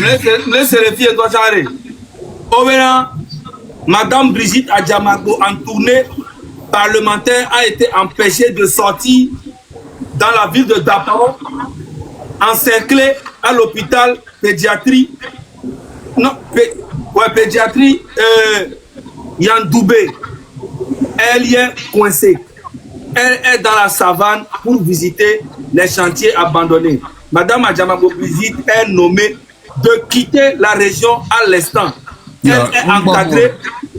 Laissez les filles, toi, Charlie. Au maintenant, Madame Brigitte Adjamako, en tournée parlementaire, a été empêchée de sortir dans la ville de Dapao, encerclée à l'hôpital pédiatrie. Non, pédiatrie Yandoubé. Elle y est coincée. Elle est dans la savane pour visiter les chantiers abandonnés. Madame Adjamako Brigitte est nommée de quitter la région à l'instant. Elle est encadrée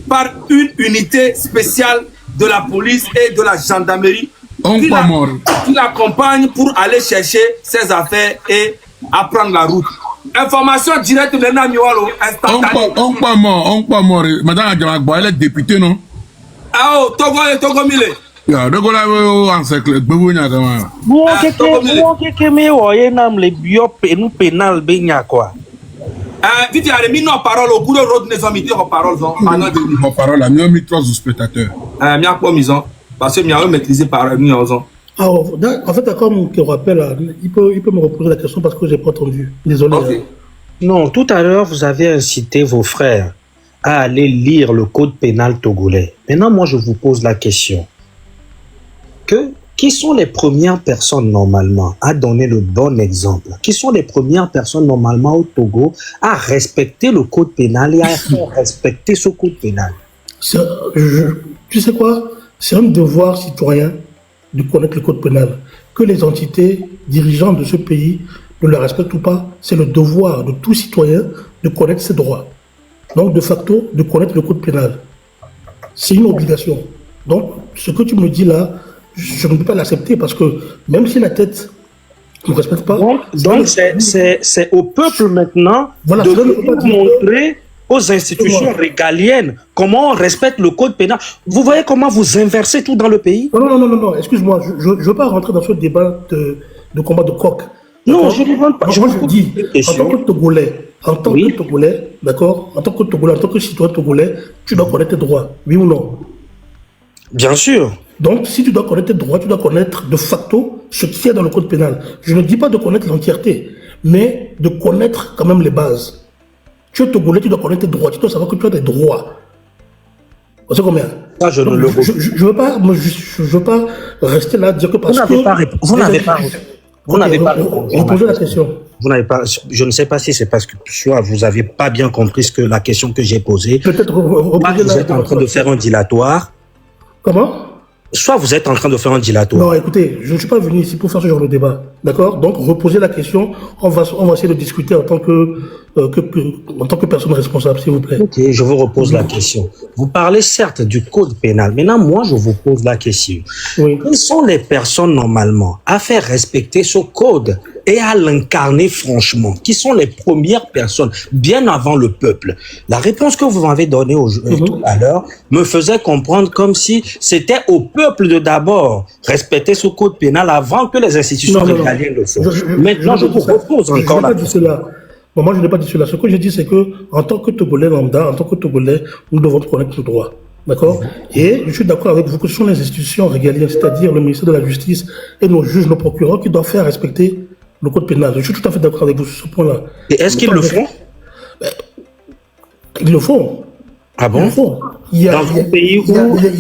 par une unité spéciale de la police et de la gendarmerie qui l'accompagne pour aller chercher ses affaires et apprendre la route. Information directe de Namiwalo, instantanée. On pas mort. Madame Adjamako, elle est députée, non? Ah oh, Togo Mile. Ya, Togo là, on sait que le bébé n'a pas. Bon, qu'est-ce mais ouais, nam le bio pénal benya quoi. Titi a remis nos paroles au cours de l'autre ne sommes pas paroles. Nos paroles, la mieux mis 3 spectateurs. Mia pas mise parce que mia maîtrisé par mia en fait, comme tu rappelles, il peut me reposer la question parce que j'ai pas entendu. Désolé. Okay. Non, tout à l'heure, vous avez incité vos frères à aller lire le code pénal togolais. Maintenant, moi, je vous pose la question. Qui sont les premières personnes, normalement, à donner le bon exemple? Qui sont les premières personnes, normalement, au Togo, à respecter le code pénal et à faire respecter ce code pénal? Tu sais quoi? C'est un devoir citoyen de connaître le code pénal. Que les entités dirigeantes de ce pays ne le respectent ou pas, c'est le devoir de tout citoyen de connaître ses droits. Donc, de facto, de connaître le code pénal. C'est une obligation. Donc, ce que tu me dis là, je ne peux pas l'accepter parce que même si la tête ne respecte pas... Donc c'est au peuple maintenant de montrer aux institutions régaliennes comment on respecte le code pénal. Vous voyez comment vous inversez tout dans le pays? Non, excuse-moi, je ne veux pas rentrer dans ce débat de combat de coq. Non, je ne veux pas. Moi, je dis, en tant que Togolais, d'accord, en tant que citoyen togolais, tu dois connaître tes droits, oui ou non? Bien sûr. Donc, si tu dois connaître tes droits, tu dois connaître de facto ce qui est dans le code pénal. Je ne dis pas de connaître l'entièreté, mais de connaître quand même les bases. Tu es Togolais, tu dois connaître tes droits, tu dois savoir que tu as des droits. Vous savez combien? Ça, je ne le vois. Je veux pas rester là, dire que parce que... Vous n'avez pas reposé la question. Vous n'avez pas, je ne sais pas si c'est parce que soit vous n'avez pas bien compris la question que j'ai posée. Peut-être vous êtes en train de faire un dilatoire. Comment? Soit vous êtes en train de faire un dilatoire. Non, écoutez, je ne suis pas venu ici pour faire ce genre de débat. D'accord? Donc, reposez la question. On va essayer de discuter en tant que personne responsable, s'il vous plaît. Ok, je vous repose la question. Vous parlez certes du code pénal. Maintenant, moi, je vous pose la question. Oui. Quelles sont les personnes, normalement, à faire respecter ce code et à l'incarner franchement? Qui sont les premières personnes, bien avant le peuple? La réponse que vous m'avez donnée tout à l'heure me faisait comprendre comme si c'était au peuple de d'abord respecter ce code pénal avant que les institutions régaliennes le fassent. Maintenant, je vous repose encore la question. Bon, moi, je n'ai pas dit cela. Ce que je dis, c'est que, en tant que Togolais lambda, en tant que Togolais, nous devons connaître le droit. D'accord? Et je suis d'accord avec vous que ce sont les institutions régaliennes, c'est-à-dire le ministère de la Justice et nos juges, nos procureurs, qui doivent faire respecter le code pénal. Je suis tout à fait d'accord avec vous sur ce point-là. Et est-ce qu'ils le font? Ils le font. Ah bon? Ils le font. Il y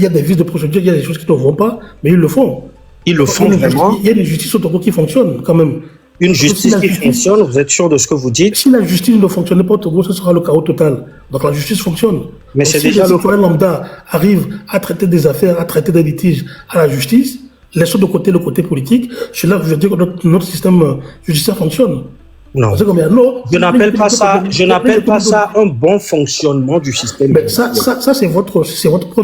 a des vices de procédure, il y a des choses qui ne vont pas, mais ils le font. Ils le font vraiment? Il y a une justice au Togo qui fonctionne quand même. Une justice qui fonctionne, vous êtes sûr de ce que vous dites? Si la justice ne fonctionne pas au Togo, ce sera le chaos total. Donc la justice fonctionne. Mais c'est si déjà le citoyen lambda arrive à traiter des affaires, à traiter des litiges à la justice, laissons de côté le côté politique, c'est là que je veux dire que notre système judiciaire fonctionne. Non. Je n'appelle pas ça un bon fonctionnement du système. Mais ça c'est votre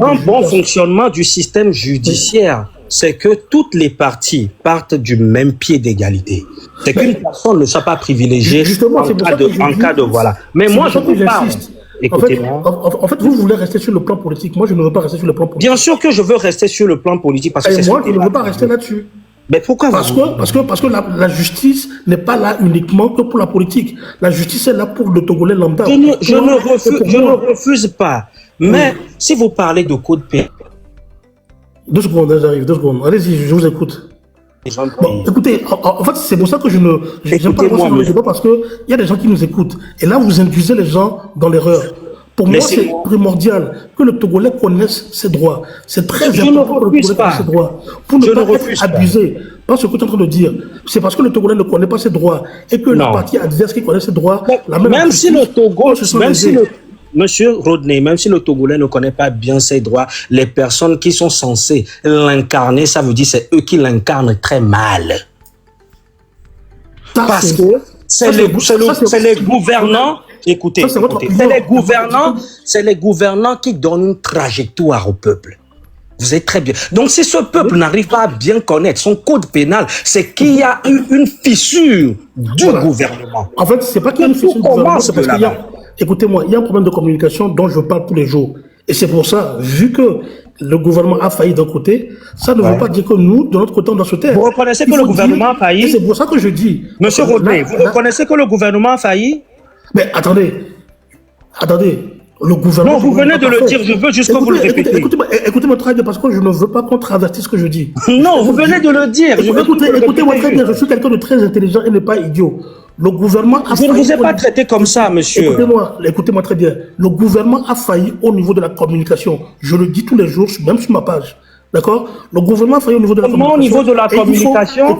Un bon fonctionnement du système judiciaire, c'est que toutes les parties partent du même pied d'égalité. C'est qu'une personne ne soit pas privilégiée en cas de voilà. Mais moi, je vous parle. Écoutez-moi. En fait, vous voulez rester sur le plan politique. Moi, je ne veux pas rester sur le plan politique. Bien sûr que je veux rester sur le plan politique parce que et moi, je ne veux pas rester là-dessus. Mais pourquoi? Parce que la justice n'est pas là uniquement que pour la politique. La justice est là pour le Togolais lambda. Je ne refuse pas. Mais si vous parlez de code pénal. 2 secondes, j'arrive, 2 secondes. Allez-y, je vous écoute. Bon, écoutez, en fait, c'est pour ça que je ne j'aime pas Écoutez-moi, dans le monsieur. débat parce qu'il y a des gens qui nous écoutent. Et là, vous induisez les gens dans l'erreur. Pour moi, c'est Laissez-moi. primordial que le Togolais connaisse ses droits. C'est très Je ne important que le refuse Togolais pas. connaisse ses droits. Pour ne Je ne pas refuse être pas. abusé par ce que tu es en train de dire. C'est parce que le Togolais ne connaît pas ses droits et que la Non. partie adverse qui connaît ses droits, la Même si le Togo, se sont même si lésés. Monsieur Rodney, même si le Togolais ne connaît pas bien ses droits, les personnes qui sont censées l'incarner, ça veut dire c'est eux qui l'incarnent très mal. Ça, Parce c'est- que c'est ça, les, c'est- ça, c'est- c'est les gouvernants. Écoutez, Ça, c'est votre écoutez, opinion. c'est les gouvernants qui donnent une trajectoire au peuple. Vous êtes très bien. Donc, si ce peuple n'arrive pas à bien connaître son code pénal, c'est qu'il y a eu une fissure du Voilà. gouvernement. En fait, c'est pas qu'il y a une Tout fissure du gouvernement, commence c'est parce de qu'il y a, là-bas. écoutez-moi, il y a un problème de communication dont je parle tous les jours. Et c'est pour ça, vu que le gouvernement a failli d'un côté, ça ne veut pas dire que nous, de notre côté, on doit se taire. Vous reconnaissez que Il le faut gouvernement dire- a failli? Et c'est pour ça que je dis. Monsieur Là- Rodney, vous là- reconnaissez que le gouvernement a failli? Mais attendez, le gouvernement... Non, vous venez de n'a le pas dire, fait. je veux juste que vous le répétez. Écoutez-moi très bien, parce que je ne veux pas qu'on travertisse ce que je dis. Non, vous venez de le dire. Je veux que vous le Écoutez-moi répétez. très bien, je suis quelqu'un de très intelligent et n'est pas idiot. Le gouvernement a Je ne failli vous ai au pas niveau- traité comme ça, monsieur. Écoutez-moi très bien. Le gouvernement a failli au niveau de la communication. Je le dis tous les jours, même sur ma page. D'accord? Le gouvernement a failli au niveau de la Comment communication. au niveau de la Et il faut- communication?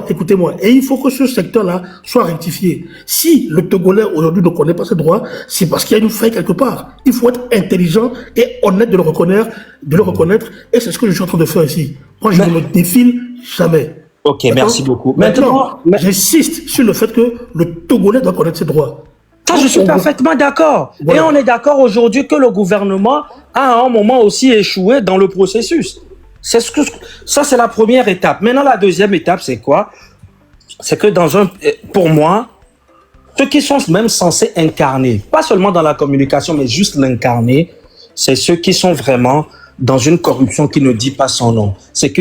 Écoutez-moi. Et il faut que ce secteur-là soit rectifié. Si le Togolais aujourd'hui ne connaît pas ses droits, c'est parce qu'il y a une faille quelque part. Il faut être intelligent et honnête de le reconnaître. Et c'est ce que je suis en train de faire ici. Moi, je ne me défile jamais. Ok, D'accord? merci beaucoup. Maintenant, j'insiste sur le fait que le Togolais doit connaître ses droits. Ça, je suis parfaitement d'accord. Voilà. Et on est d'accord aujourd'hui que le gouvernement a à un moment aussi échoué dans le processus. Ça, c'est la première étape. Maintenant, la deuxième étape, c'est quoi? C'est que pour moi, ceux qui sont même censés incarner, pas seulement dans la communication, mais juste l'incarner, c'est ceux qui sont vraiment dans une corruption qui ne dit pas son nom. C'est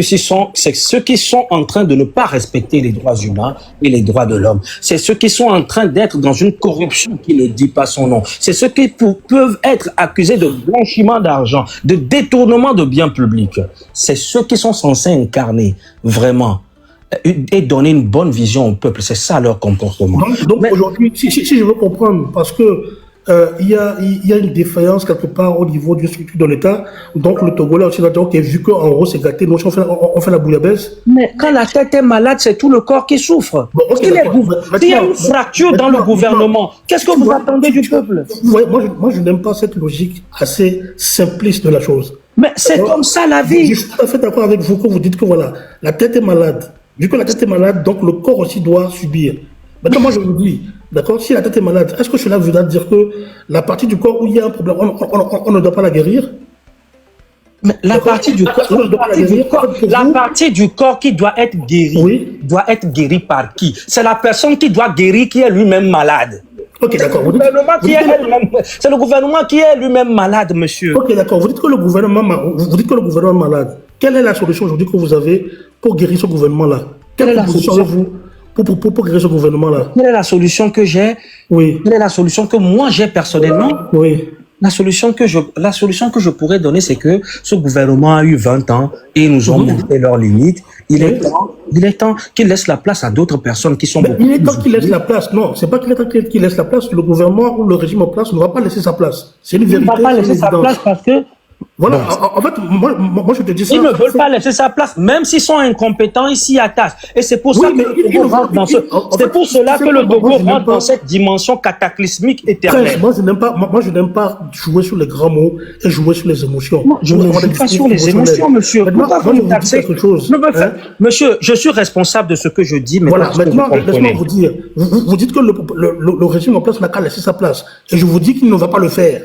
ceux qui sont en train de ne pas respecter les droits humains et les droits de l'homme. C'est ceux qui sont en train d'être dans une corruption qui ne dit pas son nom. C'est ceux qui peuvent être accusés de blanchiment d'argent, de détournement de biens publics. C'est ceux qui sont censés incarner vraiment et donner une bonne vision au peuple. C'est ça leur comportement. Donc aujourd'hui, si je veux comprendre, parce que il y a une défaillance quelque part au niveau d'une structure de l'État, donc le Togolais aussi, donc, vu qu'en gros c'est gâté, nous on fait la bouillabaisse. Mais quand la tête est malade, c'est tout le corps qui souffre. Bon, ok, S'il d'accord. y a une fracture dans le gouvernement, qu'est-ce que vous attendez du peuple? Vous voyez, moi je n'aime pas cette logique assez simpliste de la chose. Mais c'est comme ça la vie. Je suis tout à fait d'accord avec vous quand vous dites que voilà, la tête est malade. Vu que la tête est malade, donc le corps aussi doit subir. Maintenant, moi je vous dis, d'accord, si la tête est malade, est-ce que cela voudra dire que la partie du corps où il y a un problème, on ne doit pas la guérir? Mais la partie du corps qui doit être guérie, Oui. doit être guérie par qui? C'est la personne qui doit guérir qui est lui-même malade. Ok, d'accord. C'est le gouvernement qui est lui-même malade, monsieur. Ok, d'accord. Vous dites que le gouvernement est malade. Quelle est la solution aujourd'hui que vous avez pour guérir ce gouvernement-là? Quelle proposition avez-vous pour guérir ce gouvernement-là? Quelle est la solution que j'ai? Oui. Quelle est la solution que moi j'ai personnellement? Oui. La solution que je pourrais donner, c'est que ce gouvernement a eu 20 ans et ils nous ont montré leurs limites. Il est temps qu'il laisse la place à d'autres personnes qui sont Mais beaucoup il est plus temps qu'il laisse la place. Non, c'est pas qu'il est temps qu'il laisse la place. Le gouvernement ou le régime en place ne va pas laisser sa place. C'est une Il vérité. ne va pas c'est laisser une sa évidence. place parce que Voilà. En fait, moi je te dis ça. ils ne veulent pas laisser sa place, même s'ils sont incompétents, ils s'y attachent. Et c'est pour ça que le Togo rentre dans c'est pour cela que le Togo rentre dans cette dimension cataclysmique éternelle. Moi je n'aime pas jouer sur les grands mots et jouer sur les émotions. Je ne joue pas sur les émotions, monsieur. Pourquoi vous me taxez? Monsieur, je suis responsable de ce que je dis. Voilà, maintenant, laisse-moi vous dire. Vous dites que le régime en place n'a qu'à laisser sa place. Et je vous dis qu'il ne va pas le faire.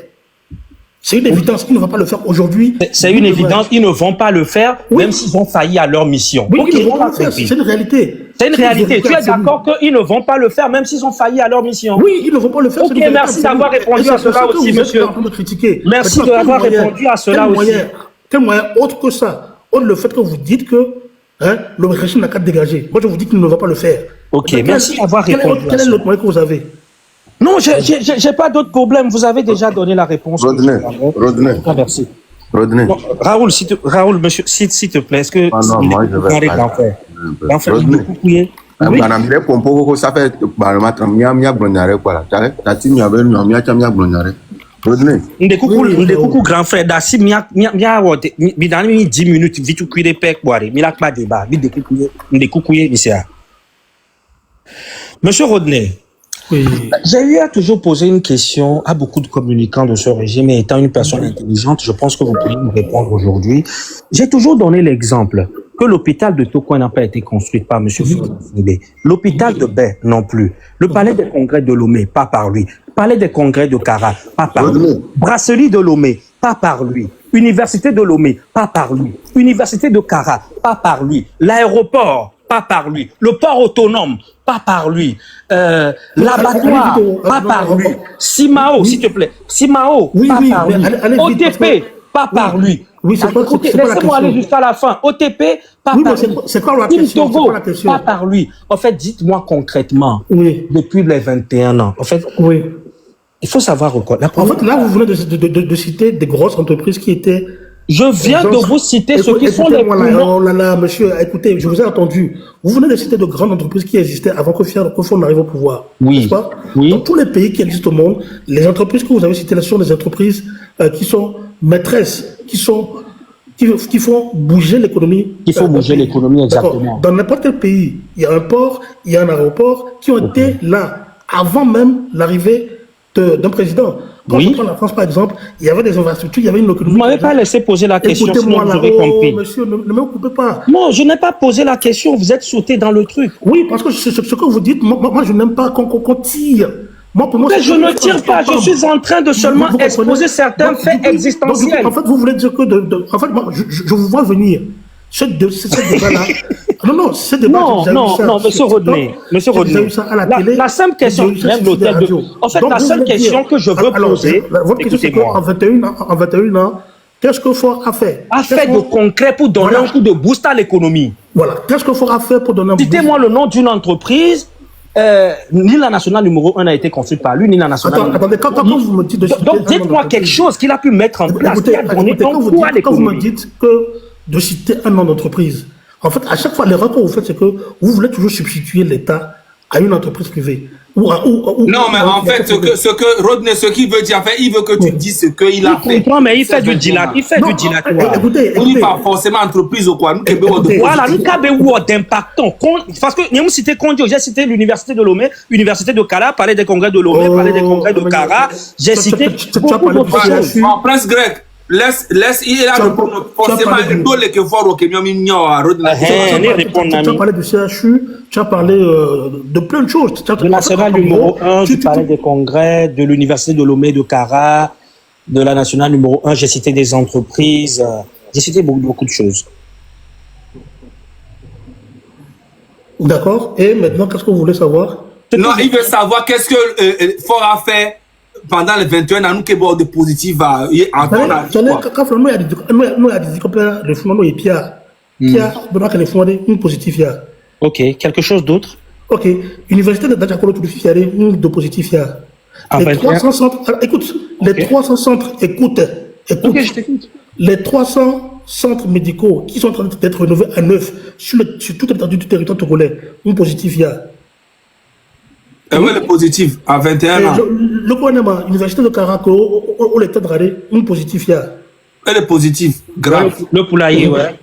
C'est une évidence qu'il ne va pas le faire aujourd'hui. C'est une évidence, ils ne vont pas le faire, même s'ils ont failli à leur mission. Oui, ils ne vont pas le faire, c'est une réalité. C'est une réalité. Tu es d'accord qu'ils ne vont pas le faire, même s'ils ont failli à leur mission? Oui, ils ne vont pas le faire. Ok, merci d'avoir répondu à cela aussi, monsieur. Merci d'avoir répondu à cela aussi. Quel moyen autre que ça? Autre le fait que vous dites que le régime n'a qu'à dégager. Moi, je vous dis qu'il ne va pas le faire. Ok, merci d'avoir répondu. Quel est l'autre moyen que vous avez? Non, j'ai pas d'autre problème. Vous avez déjà donné la réponse. Rodney. Ah, merci. Rodney. Raoul, monsieur, s'il te plaît, est-ce que... Ah non, moi je vais pas. Grand frère Rodney. Ndekouye. Oui. Banamire Pompo, ça fait Baramatra, Mia Blonare, quoi. Tati, Mia Blonare. Rodney. Ndekoukou grand frère Dassi mia wote bidani 10 minutes vitu kuire pek boire mi la pas débat Ndekouye monsieur. Monsieur Rodney. Oui. J'ai eu à toujours poser une question à beaucoup de communicants de ce régime et étant une personne intelligente, je pense que vous pouvez me répondre aujourd'hui. J'ai toujours donné l'exemple que l'hôpital de Tokyo n'a pas été construit par M. Fouad. L'hôpital de Baie non plus. Le palais des congrès de Lomé, pas par lui. Palais des congrès de Kara, pas par lui. Brasserie de Lomé, pas par lui. Université de Lomé, pas par lui. Université de Kara, pas par lui. L'aéroport, pas par lui. Le port autonome, pas par lui. L'abattoir, pas par lui. Simao, s'il te plaît. Simao, pas par lui. OTP, pas par lui. Oui, c'est pas Laissez-moi aller jusqu'à la fin. OTP, pas par lui. C'est quoi la Team question? Togo, pas par lui. En fait, dites-moi concrètement, depuis les 21 ans, en fait, il faut savoir quoi. En fait, là, vous venez de citer des grosses entreprises qui étaient... Je viens de vous citer ceux qui sont les plus longs. Oh là là, monsieur, écoutez, je vous ai entendu. Vous venez de citer de grandes entreprises qui existaient avant que Fon arrive au pouvoir. Oui. N'est-ce pas? Oui. Dans tous les pays qui existent au monde, les entreprises que vous avez citées, ce sont des entreprises qui sont maîtresses, qui font bouger l'économie. Il faut bouger l'économie, exactement. Dans n'importe quel pays, il y a un port, il y a un aéroport qui ont été là avant même l'arrivée d'un président. Quand je prends la France, par exemple, il y avait des infrastructures, il y avait une économie. Vous ne m'avez pas laissé poser la question, sinon vous aurez compris. Monsieur, ne me coupez pas. Non, je n'ai pas posé la question, vous êtes sauté dans le truc. Oui, parce que ce que vous dites, moi je n'aime pas qu'on tire. Moi, pour moi, mais je ne tire pas, je suis en train de seulement exposer certains faits existentiels. En fait, vous voulez dire que... En fait, moi, je vous vois venir. Ce débat-là... Non, ce débat... Non, monsieur Rodney. La simple question, même l'hôtel de... En fait, la seule question que je veux poser... Votre question, c'est qu'en 21 ans, qu'est-ce que Ford a fait? A fait de concret pour donner un coup de boost à l'économie. Voilà. Qu'est-ce que Ford a fait pour donner un boost? Citez-moi le nom d'une entreprise... ni la nationale numéro 1 n'a été construite par lui, ni la nationale. Attendez, quand vous me dites de citer... Donc, dites-moi quelque chose qu'il a pu mettre en place, qui a donné un coup à l'économie. Quand vous me dites que de citer un nom d'entreprise, en fait, à chaque fois, l'erreur que vous faites, c'est que vous voulez toujours substituer l'État à une entreprise privée. Non, mais en fait, ce que Rodney, ce qu'il veut dire, en fait, il veut que tu dises ce qu'il a fait. Je comprends, mais il fait du dilatoire. Écoutez, on n'est pas forcément entreprise ou quoi. Voilà, nous avons d'impactant. Parce que nous cité Kondio, j'ai cité l'université de Lomé, l'université de Kara, palais des congrès de Lomé, palais des congrès de Kara. J'ai cité beaucoup d'autres choses. En prince grec. Laisse, il a forcément un dole que fort au Kenya mignon à Rodney. Tu as parlé du CHU, tu as parlé de plein de choses. Du national numéro 1, du palais des congrès, de l'université de Lomé de Kara, de la nationale numéro 1, j'ai cité des entreprises, j'ai cité beaucoup de choses. D'accord. Et maintenant, qu'est-ce que vous voulez savoir? Non, il veut savoir qu'est-ce que Ford a fait pendant les 21 ans, nous qui avons des positifs à quand nous il y a des compères de Fumano et Pierre. Pierre, pendant qu'elle est fondée, une positive. Ok, quelque chose d'autre? Ok, Université de Dajacolo, tout il y a une de positif. Les 300 centres, écoute, les 300 centres, écoute. Ok, je t'écoute. Les 300 centres médicaux qui sont en train d'être rénovés à neuf sur toute l'étendue du territoire togolais, une positive. Et oui, le positif, à 21 ans. Le gouvernement, l'université de Caraco, où l'état de râler, une positive. Elle est positive, grave. Le poulailler, ouais.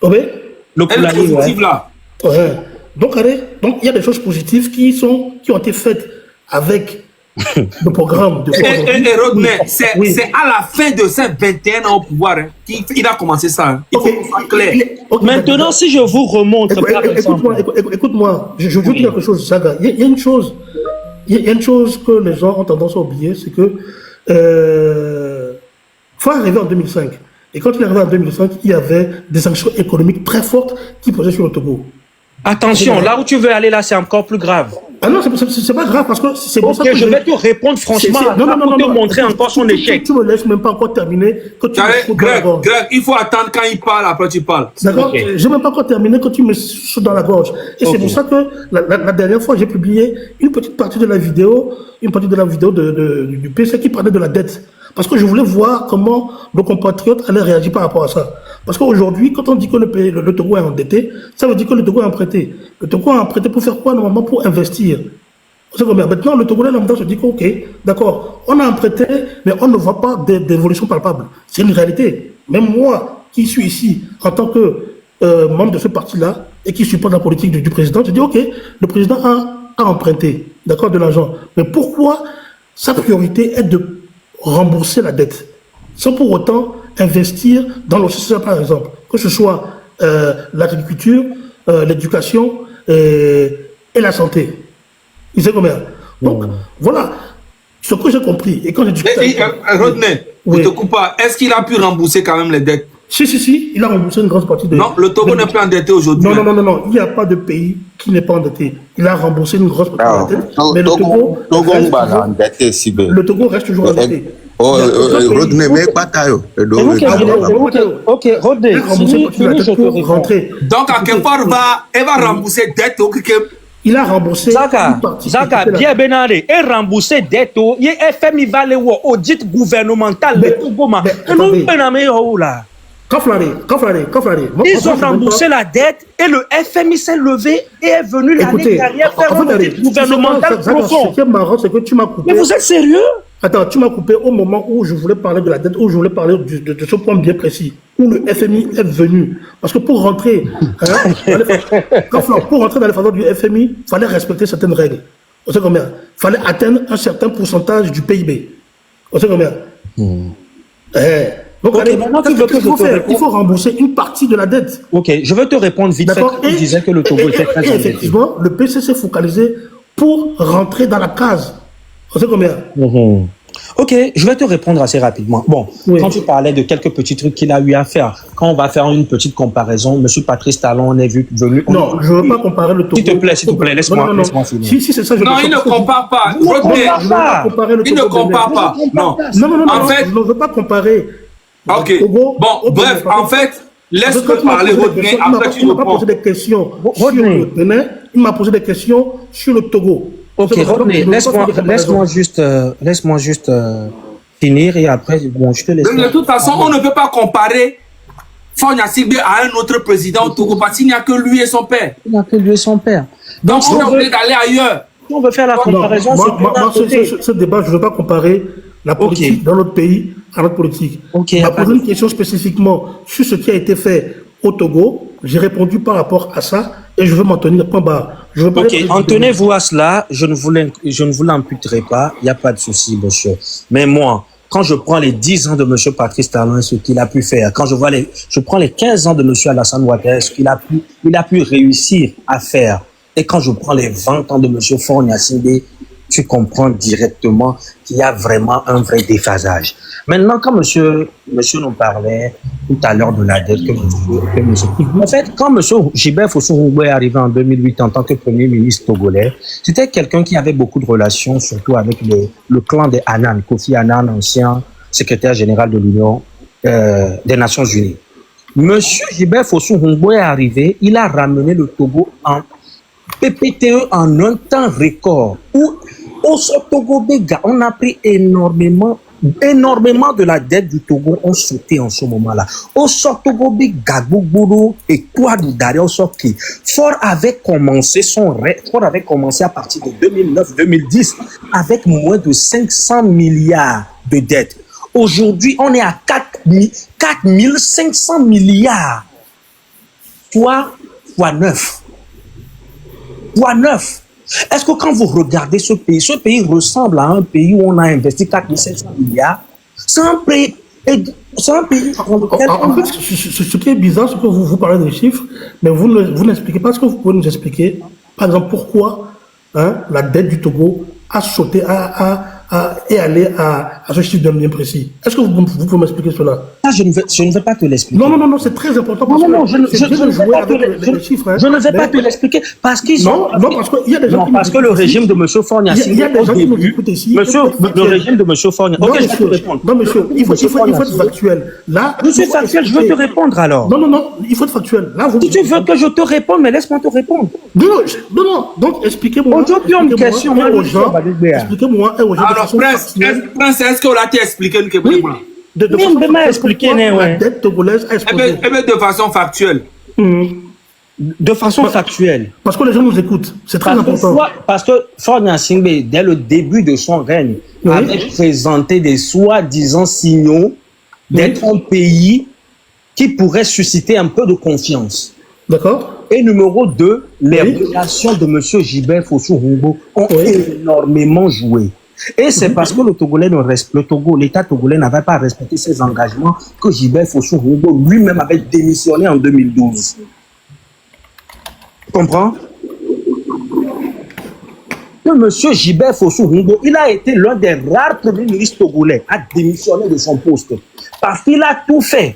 Le poulailler, positive, là. Ouais. Donc, il y a des choses positives qui ont été faites avec le programme de Et Rodney, c'est à la fin de ces 21 ans au pouvoir qu'il a commencé ça. Hein. Il faut que ce soit clair. Maintenant, si je vous remonte... Écoute-moi, je veux dire quelque chose, Saga. Il y a une chose que les gens ont tendance à oublier, c'est que faut arriver en 2005. Et quand il est arrivé en 2005, il y avait des sanctions économiques très fortes qui pesaient sur le Togo. Attention, là où tu veux aller, là, c'est encore plus grave. Ah non, c'est pas grave parce que c'est pour ça que je vais te répondre franchement pour te montrer encore son échec. Tu me laisses même pas encore terminer. Greg, il faut attendre quand il parle, après tu parles. D'accord. Je n'ai même pas encore terminé quand tu me sautes dans la gorge. Et c'est pour ça que la dernière fois, j'ai publié une petite partie de la vidéo du PC qui parlait de la dette. Parce que je voulais voir comment nos compatriotes allaient réagir par rapport à ça. Parce qu'aujourd'hui, quand on dit que le Togo est endetté, ça veut dire que le Togo est emprunté. Le Togo est emprunté pour faire quoi, normalement? Pour investir. Maintenant, le Togolais lambda se dit que, ok, d'accord, on a emprunté, mais on ne voit pas d'évolution palpable. C'est une réalité. Même moi, qui suis ici, en tant que membre de ce parti-là, et qui supporte la politique du président, je dis, ok, le président a emprunté, d'accord, de l'argent. Mais pourquoi sa priorité est de rembourser la dette, sans pour autant investir dans le social, par exemple, que ce soit l'agriculture, l'éducation et la santé. Il sait combien? Donc, voilà ce que j'ai compris. Et quand j'ai discuté... Rodney, oui. ne te coupe pas. Est-ce qu'il a pu rembourser quand même les dettes? Si, il a remboursé une grosse partie de... Non, le Togo n'est plus endetté aujourd'hui. Non, il n'y a pas de pays qui n'est pas endetté. Il a remboursé une grosse partie de la dette, mais le Togo reste toujours endetté. Rodney, mais pas taillot. Ok, Rodney, donc, à quel part elle va rembourser dette au il a remboursé Zaka, bien Benaré, et remboursé dette au FMI Valé au audit gouvernemental de Togo. Ils ont remboursé la dette et le FMI s'est levé et est venu l'année dernière faire un audit gouvernemental profond. Ce qui est marrant, c'est que tu m'as coupé. Mais vous êtes sérieux? Attends, tu m'as coupé au moment où je voulais parler de la dette, où je voulais parler de ce point bien précis, où le FMI est venu. Parce que pour rentrer, pour rentrer dans les faveurs du FMI, il fallait respecter certaines règles. On sait combien? Il fallait atteindre un certain pourcentage du PIB. On sait combien? Donc, okay, il faut rembourser une partie de la dette. Ok, je vais te répondre vite fait. Tu disais que le Togo était très endetté. Effectivement, le PC s'est focalisé pour rentrer dans la case. On sait combien? Ok, je vais te répondre assez rapidement. Bon, quand tu parlais de quelques petits trucs qu'il a eu à faire, quand on va faire une petite comparaison, M. Patrice Talon est venu... Non, je ne veux pas comparer le Togo. S'il te plaît, laisse-moi finir. Si, c'est ça. Non, il ne compare pas. Il ne compare pas. Non, en fait... Je ne veux pas comparer. Ok, bon, bref, en fait, laisse-moi parler, Rodney, après tu réponds. Il m'a posé des questions sur le Bénin, il m'a posé des questions sur le Togo. Ok, Rodney, laisse-moi juste finir et après, bon, je te laisse. De toute façon, on ne peut pas comparer Fonia Sigbe à un autre président au Togo parce qu'il n'y a que lui et son père. Il n'y a que lui et son père. Donc, on est obligé d'aller ailleurs. Si on veut faire la comparaison, ce débat, je ne veux pas comparer la politique dans notre pays à notre politique. On m'a posé une question spécifiquement sur ce qui a été fait au Togo. J'ai répondu par rapport à ça et je veux m'en tenir point barre. Ok, en tenez-vous à cela, je ne vous l'imputerai pas, il n'y a pas de souci, monsieur. Mais moi, quand je prends les 10 ans de M. Patrice Talon, ce qu'il a pu faire, quand je prends les 15 ans de M. Alassane Ouattara, ce qu'il a pu réussir à faire, et quand je prends les 20 ans de M. Faure Gnassingbé, tu comprends directement qu'il y a vraiment un vrai déphasage. Maintenant, quand monsieur nous parlait tout à l'heure de la dette en fait, quand monsieur Gilbert Fossou-Ngouboué est arrivé en 2008 en tant que premier ministre togolais, c'était quelqu'un qui avait beaucoup de relations, surtout avec le clan des Annan, Kofi Annan, ancien secrétaire général de l'Union des Nations Unies. Monsieur Gilbert Fossou-Ngouboué est arrivé, il a ramené le Togo en PPTE en un temps record, où au Togo Béga, on a pris énormément de la dette du Togo ont sauté en ce moment-là. Au Togo Béga, Gougourou et Touadoudari, au Soki, Faure avait commencé à partir de 2009-2010 avec moins de 500 milliards de dettes. Aujourd'hui, on est à 4500 milliards. 3 fois 9. Fois 9. Est-ce que quand vous regardez ce pays ressemble à un pays où on a investi 4500 milliards? C'est un pays En fait, ce qui est bizarre, c'est que vous parlez des chiffres, mais vous n'expliquez pas. Ce que vous pouvez nous expliquer, par exemple, pourquoi la dette du Togo a sauté et aller à ce chiffre d'un bien précis. Est-ce que vous pouvez m'expliquer cela? Je ne vais pas te l'expliquer. Non, c'est très important. Je ne vais pas te l'expliquer parce qu'ils sont... Non, parce qu'il y a des gens parce que le régime de M. Faure Gnassingbé, il y a des gens qui nous écoutent ici. Le régime de M. Faure Gnassingbé... Non, monsieur, il faut être factuel. Là, je suis factuel, je veux te répondre alors. Non, il faut être factuel. Si tu veux que je te réponde, mais laisse-moi te répondre. Non, donc expliquez-moi. Aujourd'hui, on me question, expliquez-moi aux gens. façon factuelle. Prince, est-ce qu'on l'a expliqué nous que Oui, vraiment? de Oui, façon mais m'a factuelle, expliqué, pourquoi ouais. la dette togolaise a explosé. Eh bien, de façon factuelle. De façon factuelle. Parce que les gens nous écoutent, c'est très important. Parce que Fornia Singbe, dès le début de son règne, Oui. avait présenté des soi-disant signaux d'être un pays qui pourrait susciter un peu de confiance. D'accord? Et numéro 2, les Oui. relations de M. Gilbert Fossou-Rumbo ont Oui. énormément joué. Et c'est parce que l'État togolais n'avait pas respecté ses engagements que Gilbert Fossou-Rumbo lui-même avait démissionné en 2012. Tu comprends? Que M. Gilbert Fossou-Rumbo, il a été l'un des rares premiers ministres togolais à démissionner de son poste. Parce qu'il a tout fait.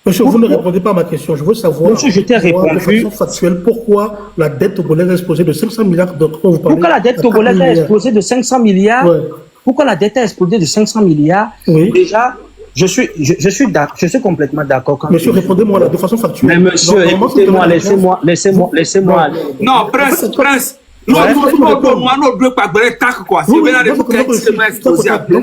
Monsieur, vous ne répondez pas à ma question. Je veux savoir, Monsieur, je t'ai répondu. de façon factuelle, pourquoi la dette togolaise a explosé de 500 milliards dont vous parlez. Pourquoi la dette à 4 togolaise a milliards. explosé de 500 milliards? Ouais. Pourquoi la dette a explosé de 500 milliards? Oui. Déjà, je suis complètement d'accord. Monsieur, répondez-moi là, de façon factuelle. Mais monsieur, Donc, normalement, c'est écoutez-moi, de la laissez-moi aller. Non, Prince. Ouais. Non, deux pas quoi. C'est Oui, bien oui,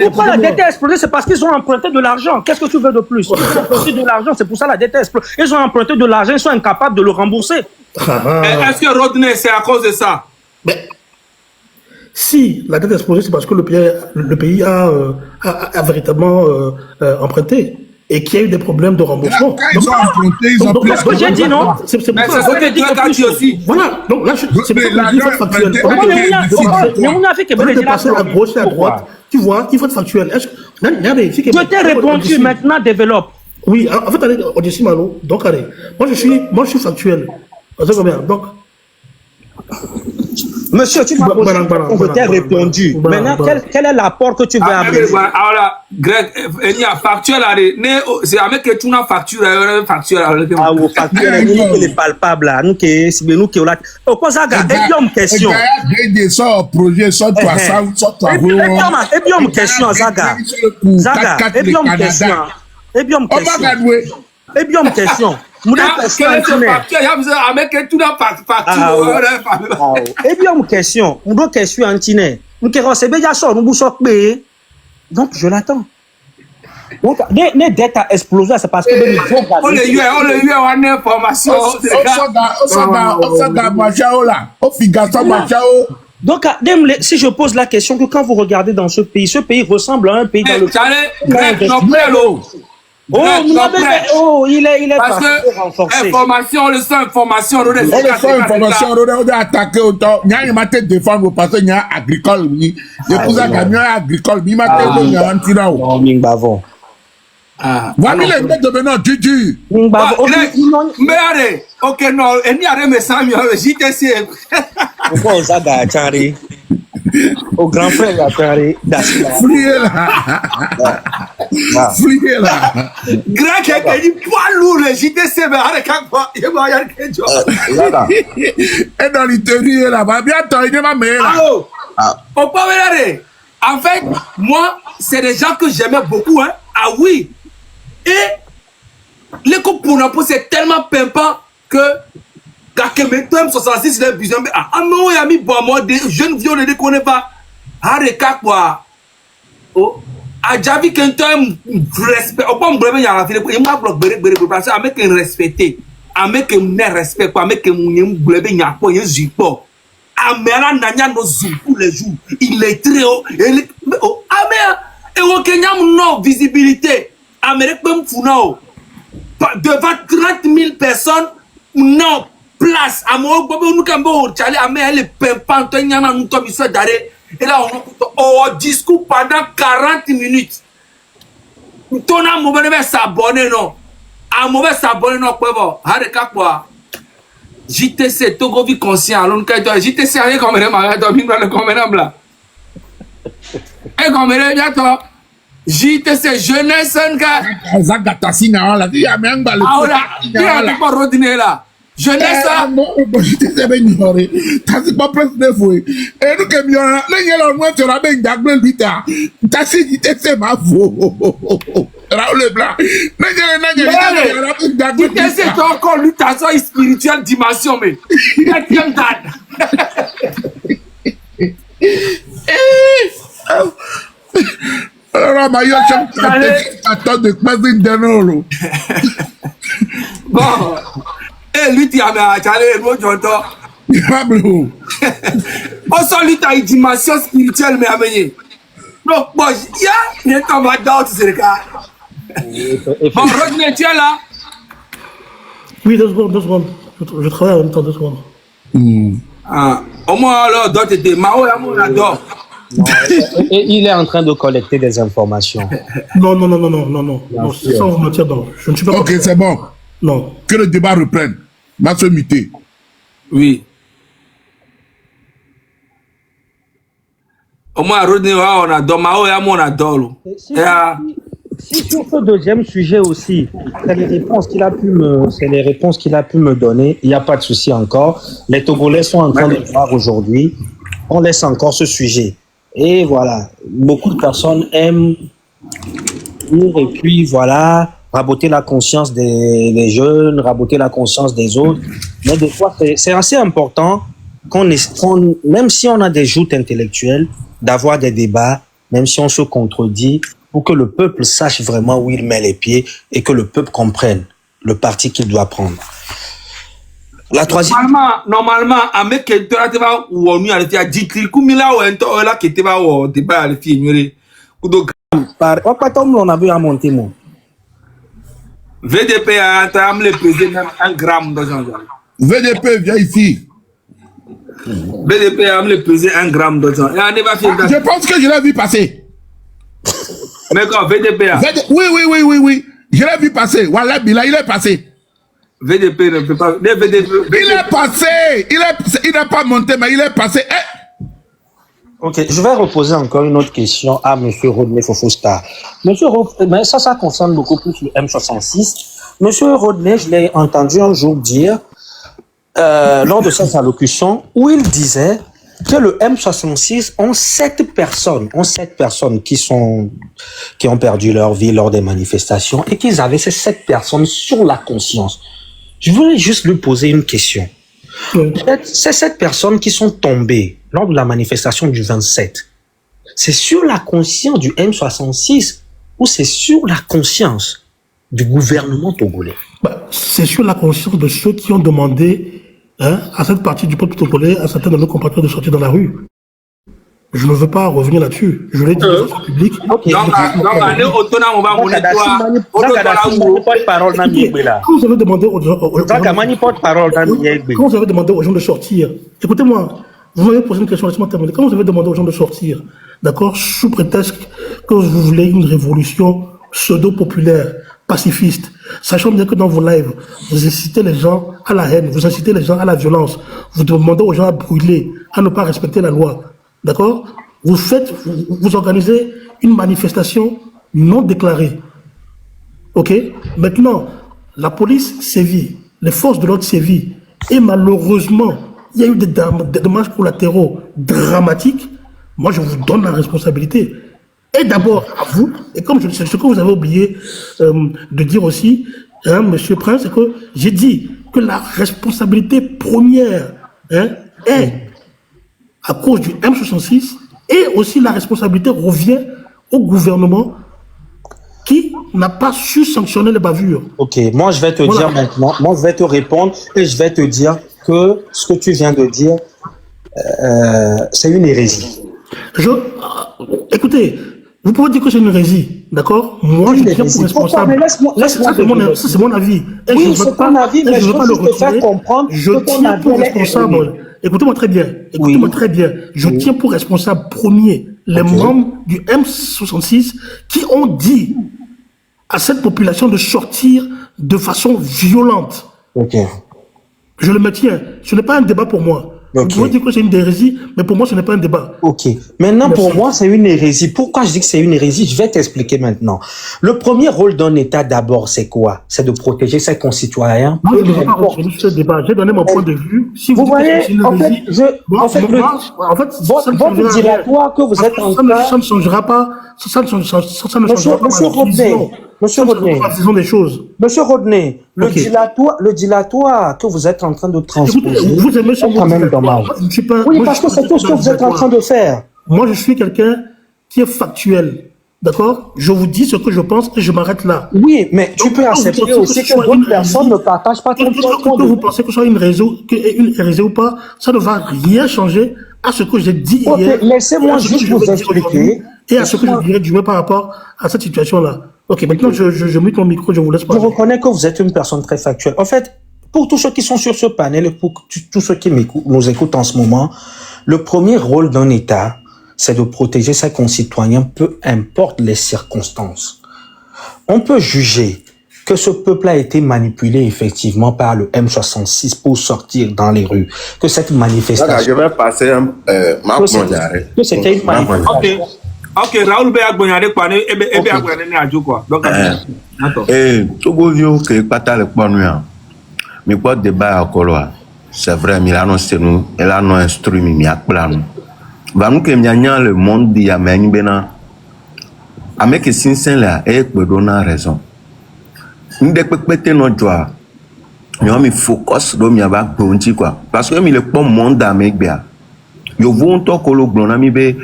Pourquoi la dette a explosé? C'est parce qu'ils ont emprunté de l'argent. Qu'est-ce que tu veux de plus? Ils ont emprunté de l'argent, c'est pour ça la dette a explosé. Ils ont emprunté de l'argent, ils sont incapables de le rembourser. Est-ce que Rodney, c'est à cause de ça? Mais si la dette a explosé, c'est parce que le pays a véritablement emprunté et qu'il y a eu des problèmes de remboursement. Quand ils ont emprunté, ils ont pris. ce que j'ai dit, non? C'est Mais pour c'est ça ce que tu as dit aussi. Voilà, donc là, c'est pour ça que je dis faut être factuel. Mais Au lieu de passer à gauche et à droite, tu vois, il faut être factuel. Je t'ai répondu, maintenant développe. Oui, en fait, allez, on dit si, Mano, donc allez. Moi, je suis factuel. Vous savez combien? Donc, Monsieur, tu m'as posé, je t'ai répondu. Maintenant, quel est l'apport que tu veux amener? Alors, Greg, il y a facture là. C'est avec que tu n'as facture, facture. Ah, vous facture, nous qui est palpable là, nous qui est là. Au quoi ça, gars? Et puis, une question. Et bien, ça, projet, ça, toi, ça, toi, et puis, une question, Zaga. Zaga, et puis, une question. Et puis, une question. Et puis, une question. Et bien, une question. Une question antine. Donc, je l'attends. Donc, les dettes a explosé, c'est parce que on a eu une information. Donc, si je pose la question que quand vous regardez dans ce pays ressemble à un pays dans le il est parce que renforcé. information, le sang information, on est attaqué autant. Il y a une matière de défendre parce qu'il y a agricole. Il y a pour ça qu'il y a agricole. Il y a un tirage. Non, Mingbavon. Voilà les mecs de maintenant, Gigi. Mais allez, ok, non, il n'y a rien de ça, JTC. Pourquoi Zaga Chari? Au grand frère Chari. Fouillez là. Fouillez là. Grand qui a dit poids lourd, le JTC, mais arrête quand quoi, il va y avoir quelque chose. Et dans l'intérieur là, va bien t'en il va me là. Allô, on peut regarder. En fait, moi, c'est des gens que j'aimais beaucoup, hein. Ah oui. Et les coupes pour l'emploi, c'est tellement pimpant que quand même 66 il besoin ah non il a mis bon moi des jeunes vieux ne les connaît pas arrête quoi oh a javi qu'un temps respect au pas me brevet y a la télé il m'a bloqué parce que avec un respecté avec un respect quoi avec un brevet y a pas un zipo amera nanya no zou tous les jours il est très haut et au Kenya non visibilité Amérique même founao devant 30 000 personnes non place à moi nous cambo Charlie amé elle est pimpante il y en a nous tombe sur d'arrêt et là on discours pendant 40 minutes ton a mauvais s'abonner non à mauvais s'abonner non quoi bon hareka quoi JTC Togo vie conscient alors que JTC avec comme même dormir dans le convenable là et comme bientôt JTC jeunesse nga Zagata sina la vie a même balé il y a pas rodiner là jeunesse JTC ben ignoré t'as pas presque de fouet et nous que mieux là le moi tu la ben d'agle vita t'as si JTC ma fou Raoul blanc JTC c'est encore lutation spirituelle dimension mais quatrième date ma gueule, attends de passer une dernière. Bon. Et lui, tu as mis à Tchale, moi, j'entends. Pablo. On sent lui, tu as une dimension spirituelle, mais amenée. Donc, bon, il y a un temps là-dedans, tu sais, le cas. Bon, Rodney, tu es là? Oui, 2 secondes, 2 secondes. Je travaille en même temps, 2 secondes. Ah, au moins, alors, d'autres étaient Mao et Amon, adore. Et il est en train de collecter des informations. Non, c'est sans vous mentir, non. Je ne suis pas... Ok, c'est bon. Non. Que le débat reprenne. Ma se muter. Oui. Au moins, Rodney, on adore. Mao et Amon, on adore. Si sur ce deuxième sujet aussi, c'est les réponses qu'il a pu me donner, il n'y a pas de souci encore. Les Togolais sont en train de voir aujourd'hui. On laisse encore ce sujet. Et voilà, beaucoup de personnes aiment lire et puis voilà, raboter la conscience des jeunes, raboter la conscience des autres. Mais des fois, c'est assez important même si on a des joutes intellectuelles, d'avoir des débats, même si on se contredit, pour que le peuple sache vraiment où il met les pieds et que le peuple comprenne le parti qu'il doit prendre. La troisième. Normalement, avec quelqu'un qui va ou on y a été dit comme là ou un là qui était va au débat à l'effet Par on a vu à monter mon. VDP a entamé le peser même 1 gramme d'argent. VDP, viens ici. VDP a amené le peser 1 gramme d'argent. Je pense que je l'ai vu passer. Mais quand VDP a. Oui. Je l'ai vu passer. Voilà, il est passé. VDP ne peut pas. Il est passé. Il n'est pas monté, mais il est passé. Ok, je vais reposer encore une autre question à M. Rodney Fofo-Star. Mais ça concerne beaucoup plus le M66. M. Rodney, je l'ai entendu un jour dire, lors de cette allocution, où il disait que le M66 ont 7 personnes qui ont perdu leur vie lors des manifestations et qu'ils avaient ces 7 personnes sur la conscience. Je voulais juste lui poser une question. Ces 7 personnes qui sont tombées lors de la manifestation du 27, c'est sur la conscience du M66 ou c'est sur la conscience du gouvernement togolais? C'est sur la conscience de ceux qui ont demandé à cette partie du peuple togolais, à certains de nos compatriotes de sortir dans la rue. Je ne veux pas revenir là-dessus. Je l'ai dit de façon publique. Donc, on va mouler toi. Quand vous avez demandé aux gens de sortir, écoutez-moi, vous m'avez posé une question, laissez-moi terminer. Quand vous avez demandé aux gens de sortir, d'accord, sous prétexte que vous voulez une révolution pseudo-populaire, pacifiste, sachant bien que dans vos lives, vous incitez les gens à la haine, vous incitez les gens à la violence, vous demandez aux gens à brûler, à ne pas respecter la loi. D'accord? Vous organisez une manifestation non déclarée. Ok? Maintenant, la police sévit, les forces de l'ordre sévit, et malheureusement, il y a eu des dommages collatéraux dramatiques. Moi, je vous donne la responsabilité. Et d'abord à vous, et comme ce que vous avez oublié de dire aussi, Monsieur Prince, c'est que j'ai dit que la responsabilité première est à cause du M66, et aussi la responsabilité revient au gouvernement qui n'a pas su sanctionner les bavures. Ok, moi je vais te dire maintenant, moi je vais te répondre et je vais te dire que ce que tu viens de dire, c'est une hérésie. Écoutez, vous pouvez dire que c'est une hérésie, d'accord? Moi, je tiens pour responsable. C'est mon avis. Et oui, c'est ton avis, mais je veux juste te faire comprendre je tiens pour responsable. Écoutez-moi très bien. Écoutez-moi très bien. Je tiens pour responsable premier les membres du M66 qui ont dit à cette population de sortir de façon violente. Ok. Je le maintiens. Ce n'est pas un débat pour moi. Vous pouvez dire que c'est une hérésie, mais pour moi, ce n'est pas un débat. Ok. Maintenant, pour moi, c'est une hérésie. Pourquoi je dis que c'est une hérésie? Je vais t'expliquer maintenant. Le premier rôle d'un État, d'abord, c'est quoi? C'est de protéger ses concitoyens. Moi, je ne veux pas retenir ce débat. J'ai donné mon point de vue. Si vous voyez, votre dilatoire que vous êtes en train... Ça ne changera pas. Ça ne changera pas. Monsieur Rodney, Monsieur Rodney, le dilatoire que vous êtes en train de transposer, vous aimez ce quand même dommage. Oui, parce que c'est tout ce que vous êtes en train de faire. Moi, je suis quelqu'un qui est factuel. D'accord? Je vous dis ce que je pense et je m'arrête là. Oui, mais tu Donc, peux quand vous accepter pensez aussi ce que soit une d'autres personnes hérésie, ne partagent pas ton point que de vous vue. pensez que ce soit une hérésie ou pas, ça ne va rien changer à ce que j'ai dit Ok, hier, et laissez-moi à ce que juste je vous vais dire aujourd'hui, expliquer. et à ce que je dirai demain par rapport à cette situation-là. Ok, maintenant je mute mon micro, je vous laisse Je parler. reconnais que vous êtes une personne très factuelle. En fait, pour tous ceux qui sont sur ce panel et pour tous ceux qui nous écoutent en ce moment, le premier rôle d'un État, c'est de protéger ses concitoyens, peu importe les circonstances. On peut juger que ce peuple a été manipulé effectivement par le M66 pour sortir dans les rues, que cette Voilà, manifestation... je vais passer ma que c'était une manifestation... Ok, Raoul be agbonyade kwa ne ebe agbonyade ne ajo kwa. Donc attends. Togovio que pata le kponu ya. Mi kwa débat akolo a. C'est vrai, mi la non senu, elle a non instruit mi akpla nu. Va nous que mi anya le monde di ya me bena. Avec sinsin la e pe dona raison. Ndé pépété no joa. Mi focus do mi aba gbonti quoi. Parce que mi le pon monde avec bia. Yo vont to kolo glona mi be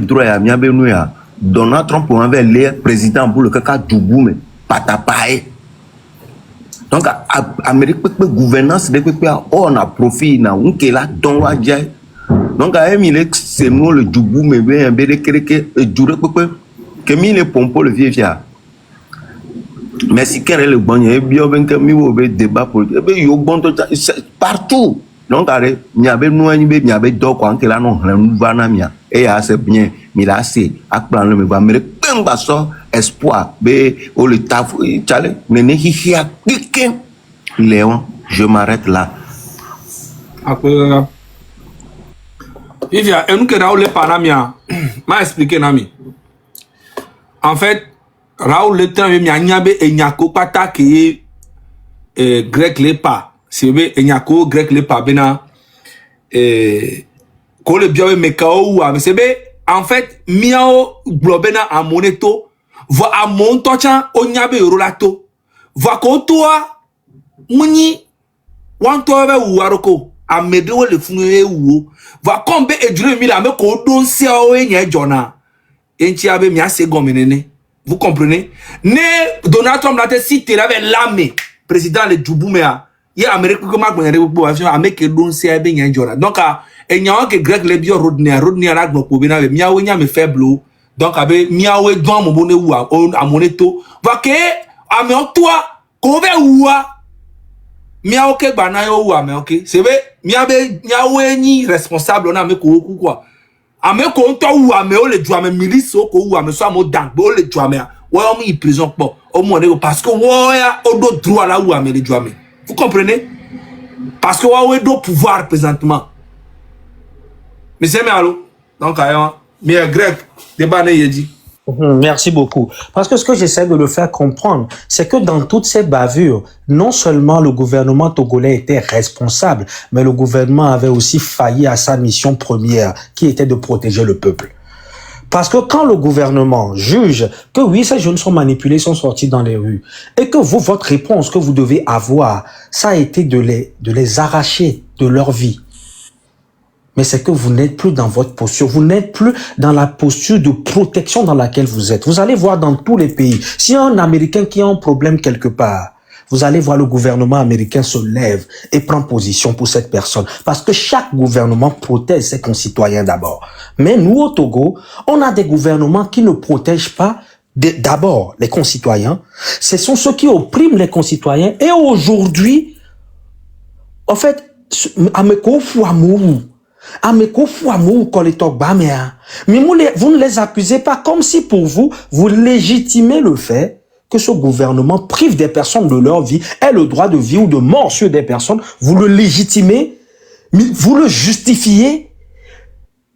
droit ya mi be nu ya. Donald Trump avait l'air président pour le kaka djoubou me patapae. Donc Amérique pe gouvernance de pe on a profit na unke la don wa jai. Donc a mi le c'est nous le djoubou me be de kreke djoure pe que mi le pompo le vieux via. Mais si quel est le bon et bien ben que mi wo be débat politique be yo bon to partout. Donc allez mi abe nou ani be mi abe do ko anke la no hlan va na mia et a c'est bien mi la c'est akplan le me ba mere pemba so espoir be o le taf chale nene hihia kike Léon je m'arrête là. Après il y a un que Raoul est pas na mia m'a expliqué na mi. En fait Raoul le temps mi anyabe enyako pata ki grec le pas. C'est bien enyako grec le pas bena ko le biawe mekao wa c'est bien en fait miao globena a moneto va a montocha onyabe rolato va ko toa muni wan to be waroko a medewo le funu ewu va kombe ejure mi la me ko don se o enye jona enchi abe mi ase gomenene. Vous comprenez? Ne Donald Trump l'a cité avec l'armée président le Djoubouméa. Il y a Amérique qui m'a gagné pour Amérique don se be nyen jona. Donc et nyawo que grec le bio rodney la gbo po bena be miawo nya me faible. Donc abe miawo don mo bone wu a moneto. Va ke ame toi ko be wu miawo ke gba na yo wu ame ok. C'est be miabe miawo ni responsable na me ko ku quoi. Ame ko nto wu ame o le ju ame milice o ko wu ame so amo dangbe o le ju ame wo o mi prison po o mo ne parce que wo ya o do droit la wu ame le ju ame. Vous comprenez? Parce que wo do pouvoir présentement. Mais c'est allo. Donc ayo mi grec débat ne yedi. Merci beaucoup. Parce que ce que j'essaie de le faire comprendre, c'est que dans toutes ces bavures, non seulement le gouvernement togolais était responsable, mais le gouvernement avait aussi failli à sa mission première, qui était de protéger le peuple. Parce que quand le gouvernement juge que oui, ces jeunes sont manipulés, sont sortis dans les rues, et que vous, votre réponse que vous devez avoir, ça a été de les arracher de leur vie. Mais c'est que vous n'êtes plus dans votre posture. Vous n'êtes plus dans la posture de protection dans laquelle vous êtes. Vous allez voir dans tous les pays. S'il y a un Américain qui a un problème quelque part, vous allez voir le gouvernement américain se lève et prend position pour cette personne. Parce que chaque gouvernement protège ses concitoyens d'abord. Mais nous, au Togo, on a des gouvernements qui ne protègent pas d'abord les concitoyens. Ce sont ceux qui oppriment les concitoyens. Et aujourd'hui, en fait, mais vous ne les accusez pas comme si pour vous, vous légitimez le fait que ce gouvernement prive des personnes de leur vie, ait le droit de vie ou de mort sur des personnes. Vous le légitimez, vous le justifiez.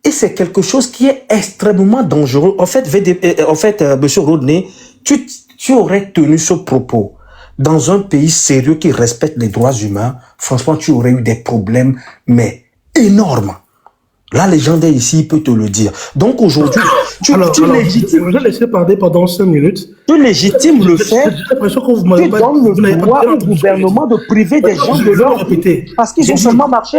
Et c'est quelque chose qui est extrêmement dangereux. En fait, monsieur Rodney, tu aurais tenu ce propos dans un pays sérieux qui respecte les droits humains. Franchement, tu aurais eu des problèmes, mais énorme. La légende est ici, il peut te le dire. Donc aujourd'hui, tu légitimes. Je vais laisser parler pendant 5 minutes. Tu légitimes le fait. J'ai l'impression que vous tu donnes le droit au gouvernement de priver des gens de leur vie parce qu'ils ont seulement marché.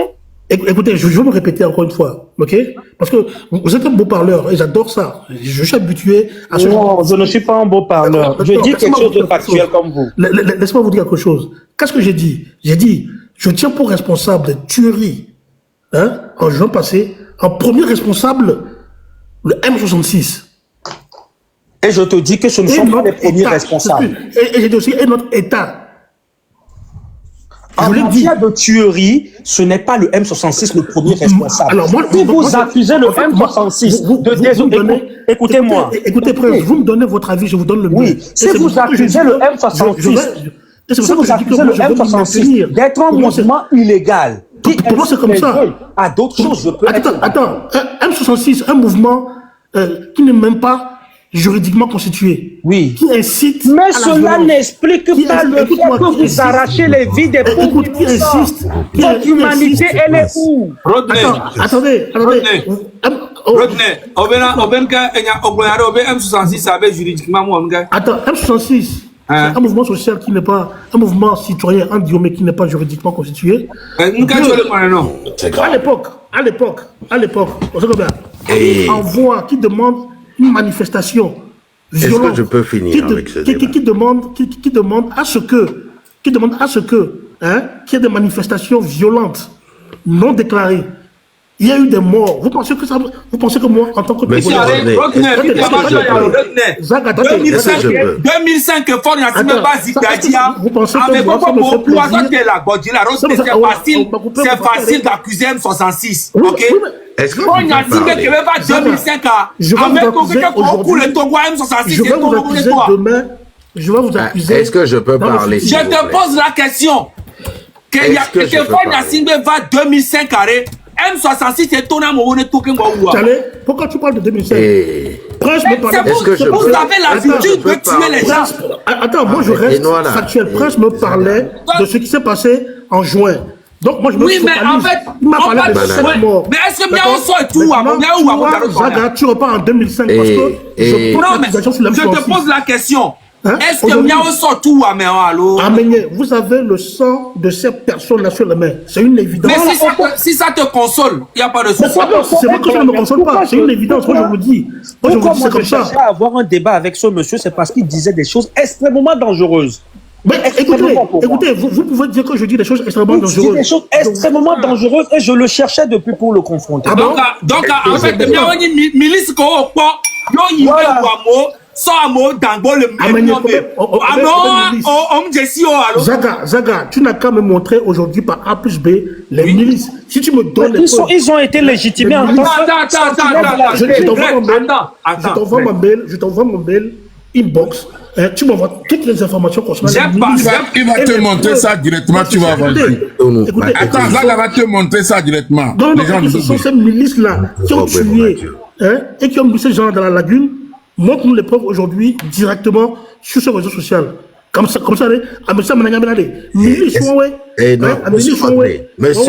Écoutez, je vais me répéter encore une fois, ok? Parce que vous êtes un beau parleur et j'adore ça. Je suis habitué à ce Non, je ne suis pas un beau parleur. Je dis quelque chose de factuel comme vous. Laisse-moi vous dire quelque chose. Qu'est-ce que j'ai dit? J'ai dit, je tiens pour responsable de tuerie, hein, en juin passé, en premier responsable, le M66. Et je te dis que ce ne sont pas les premiers responsables. Et j'ai dit aussi, et notre État. En matière de tuerie, ce n'est pas le M66 le premier responsable. Alors, moi, si vous accusez le M66 de désobéir, écoutez-moi. Écoutez, Prince, vous me donnez votre avis, je vous donne le mien. Oui, si vous accusez le M66 d'être un mouvement illégal, pour moi, c'est comme ça. À d'autres choses, je peux Attends, M66, un mouvement qui n'est même pas juridiquement constitué. Oui. Qui incite. Mais cela n'explique pas le fait que vous arrachez les vies des pauvres. Qui insiste. Votre humanité, elle est où? Attendez. Rodney, M66 juridiquement moi. Attends, M66, c'est un mouvement social qui n'est pas, un mouvement citoyen, un diomé qui n'est pas juridiquement constitué. À l'époque, on sait combien? Envoie qui demande une manifestation violente. Est-ce que je peux finir avec ce débat? Qui demande à ce que, hein, qu'il y ait des manifestations violentes, non déclarées. Il y a eu des morts. Vous pensez que moi, en tant que... Mais 2005, fort national basique c'est facile d'accuser M66. OK? Est-ce que je vais vous accuser. Est-ce que je peux parler? Je te pose la question. Que Fort Nassingbe va 2005 carrés. M66 est ton amour, pourquoi tu parles de 2005? Prince me parlait. Vous avez l'habitude de tuer les gens. Attends, moi je reste factuel. Prince me parlait de ce qui s'est passé en juin. Donc moi je me oui, mais en fait, il m'a parlé de 7 morts. Mais est-ce que bien on sort et tout Zaga, tu repars en 2005 parce que je te pose la question. Est-ce que bien on sort tout à vous avez le sang de ces personnes là sur les mains. C'est une évidence. Mais si ça te console, il n'y a pas de souci. C'est pas que ça ne me console pas, c'est une évidence. Moi je vous dis. Pourquoi moi je cherchais à avoir un débat avec ce monsieur? C'est parce qu'il disait des choses extrêmement dangereuses. Mais écoutez, vous pouvez dire que je dis des choses extrêmement dangereuses. Des choses extrêmement dangereuses et je le cherchais depuis pour le confronter. Donc en fait, bien on dit milice ko po, yo yiwe wamo. Zaga, tu n'as qu'à me montrer aujourd'hui par A plus B les milices. Si tu me donnes les preuves. Ils ont été légitimés en tant que... Je t'envoie mon mail, inbox. Tu m'envoies toutes les informations concernant les milices. Il va te montrer ça directement, tu vas avancer. Attends, Zaga va te montrer ça directement. Non, ce sont ces milices-là qui ont tué et qui ont mis ces gens dans la lagune. Montre-nous les preuves aujourd'hui directement sur ce réseau social. Comme ça, Monsieur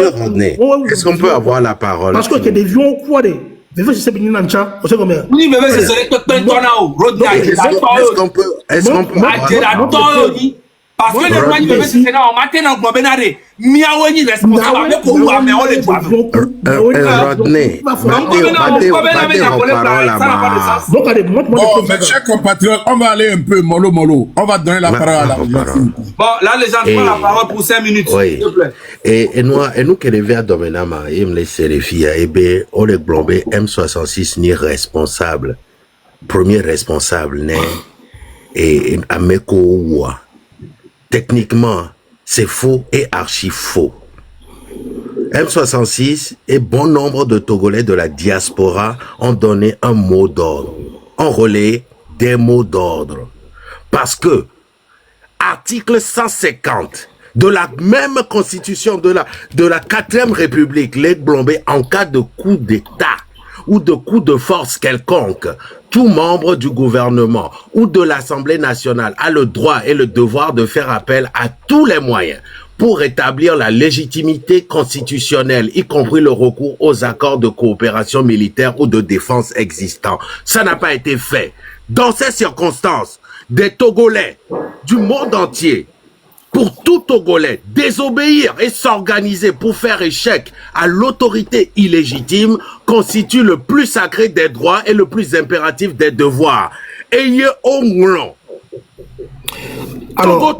Rodney, est-ce qu'on peut avoir la parole? Parce que des vieux quoi des c'est béni nancha, on sait combien. Oui, mais c'est est-ce qu'on peut parce que les gens qui veulent se faire en matin en Gobenare, miaweni responsable pour nous amener on les doit. Rodney, mes chers compatriotes, on va aller un peu mollo. On va donner la parole à la Bon, là les gens prennent la parole pour 5 minutes, s'il te plaît. Et nous qui devons à Domenama, il me laisse les filles, et bien, on est globé M66 ni responsable. Premier responsable, né, et Ameko Ouwa. Techniquement, c'est faux et archi faux. M66 et bon nombre de Togolais de la diaspora ont donné un mot d'ordre, ont relayé des mots d'ordre. Parce que, article 150 de la même constitution de la 4e République, les Blombé, en cas de coup d'État ou de coup de force quelconque, tout membre du gouvernement ou de l'Assemblée nationale a le droit et le devoir de faire appel à tous les moyens pour établir la légitimité constitutionnelle, y compris le recours aux accords de coopération militaire ou de défense existants. Ça n'a pas été fait. Dans ces circonstances, des Togolais du monde entier pour tout Togolais, désobéir et s'organiser pour faire échec à l'autorité illégitime constitue le plus sacré des droits et le plus impératif des devoirs. Ayez au moins. Alors,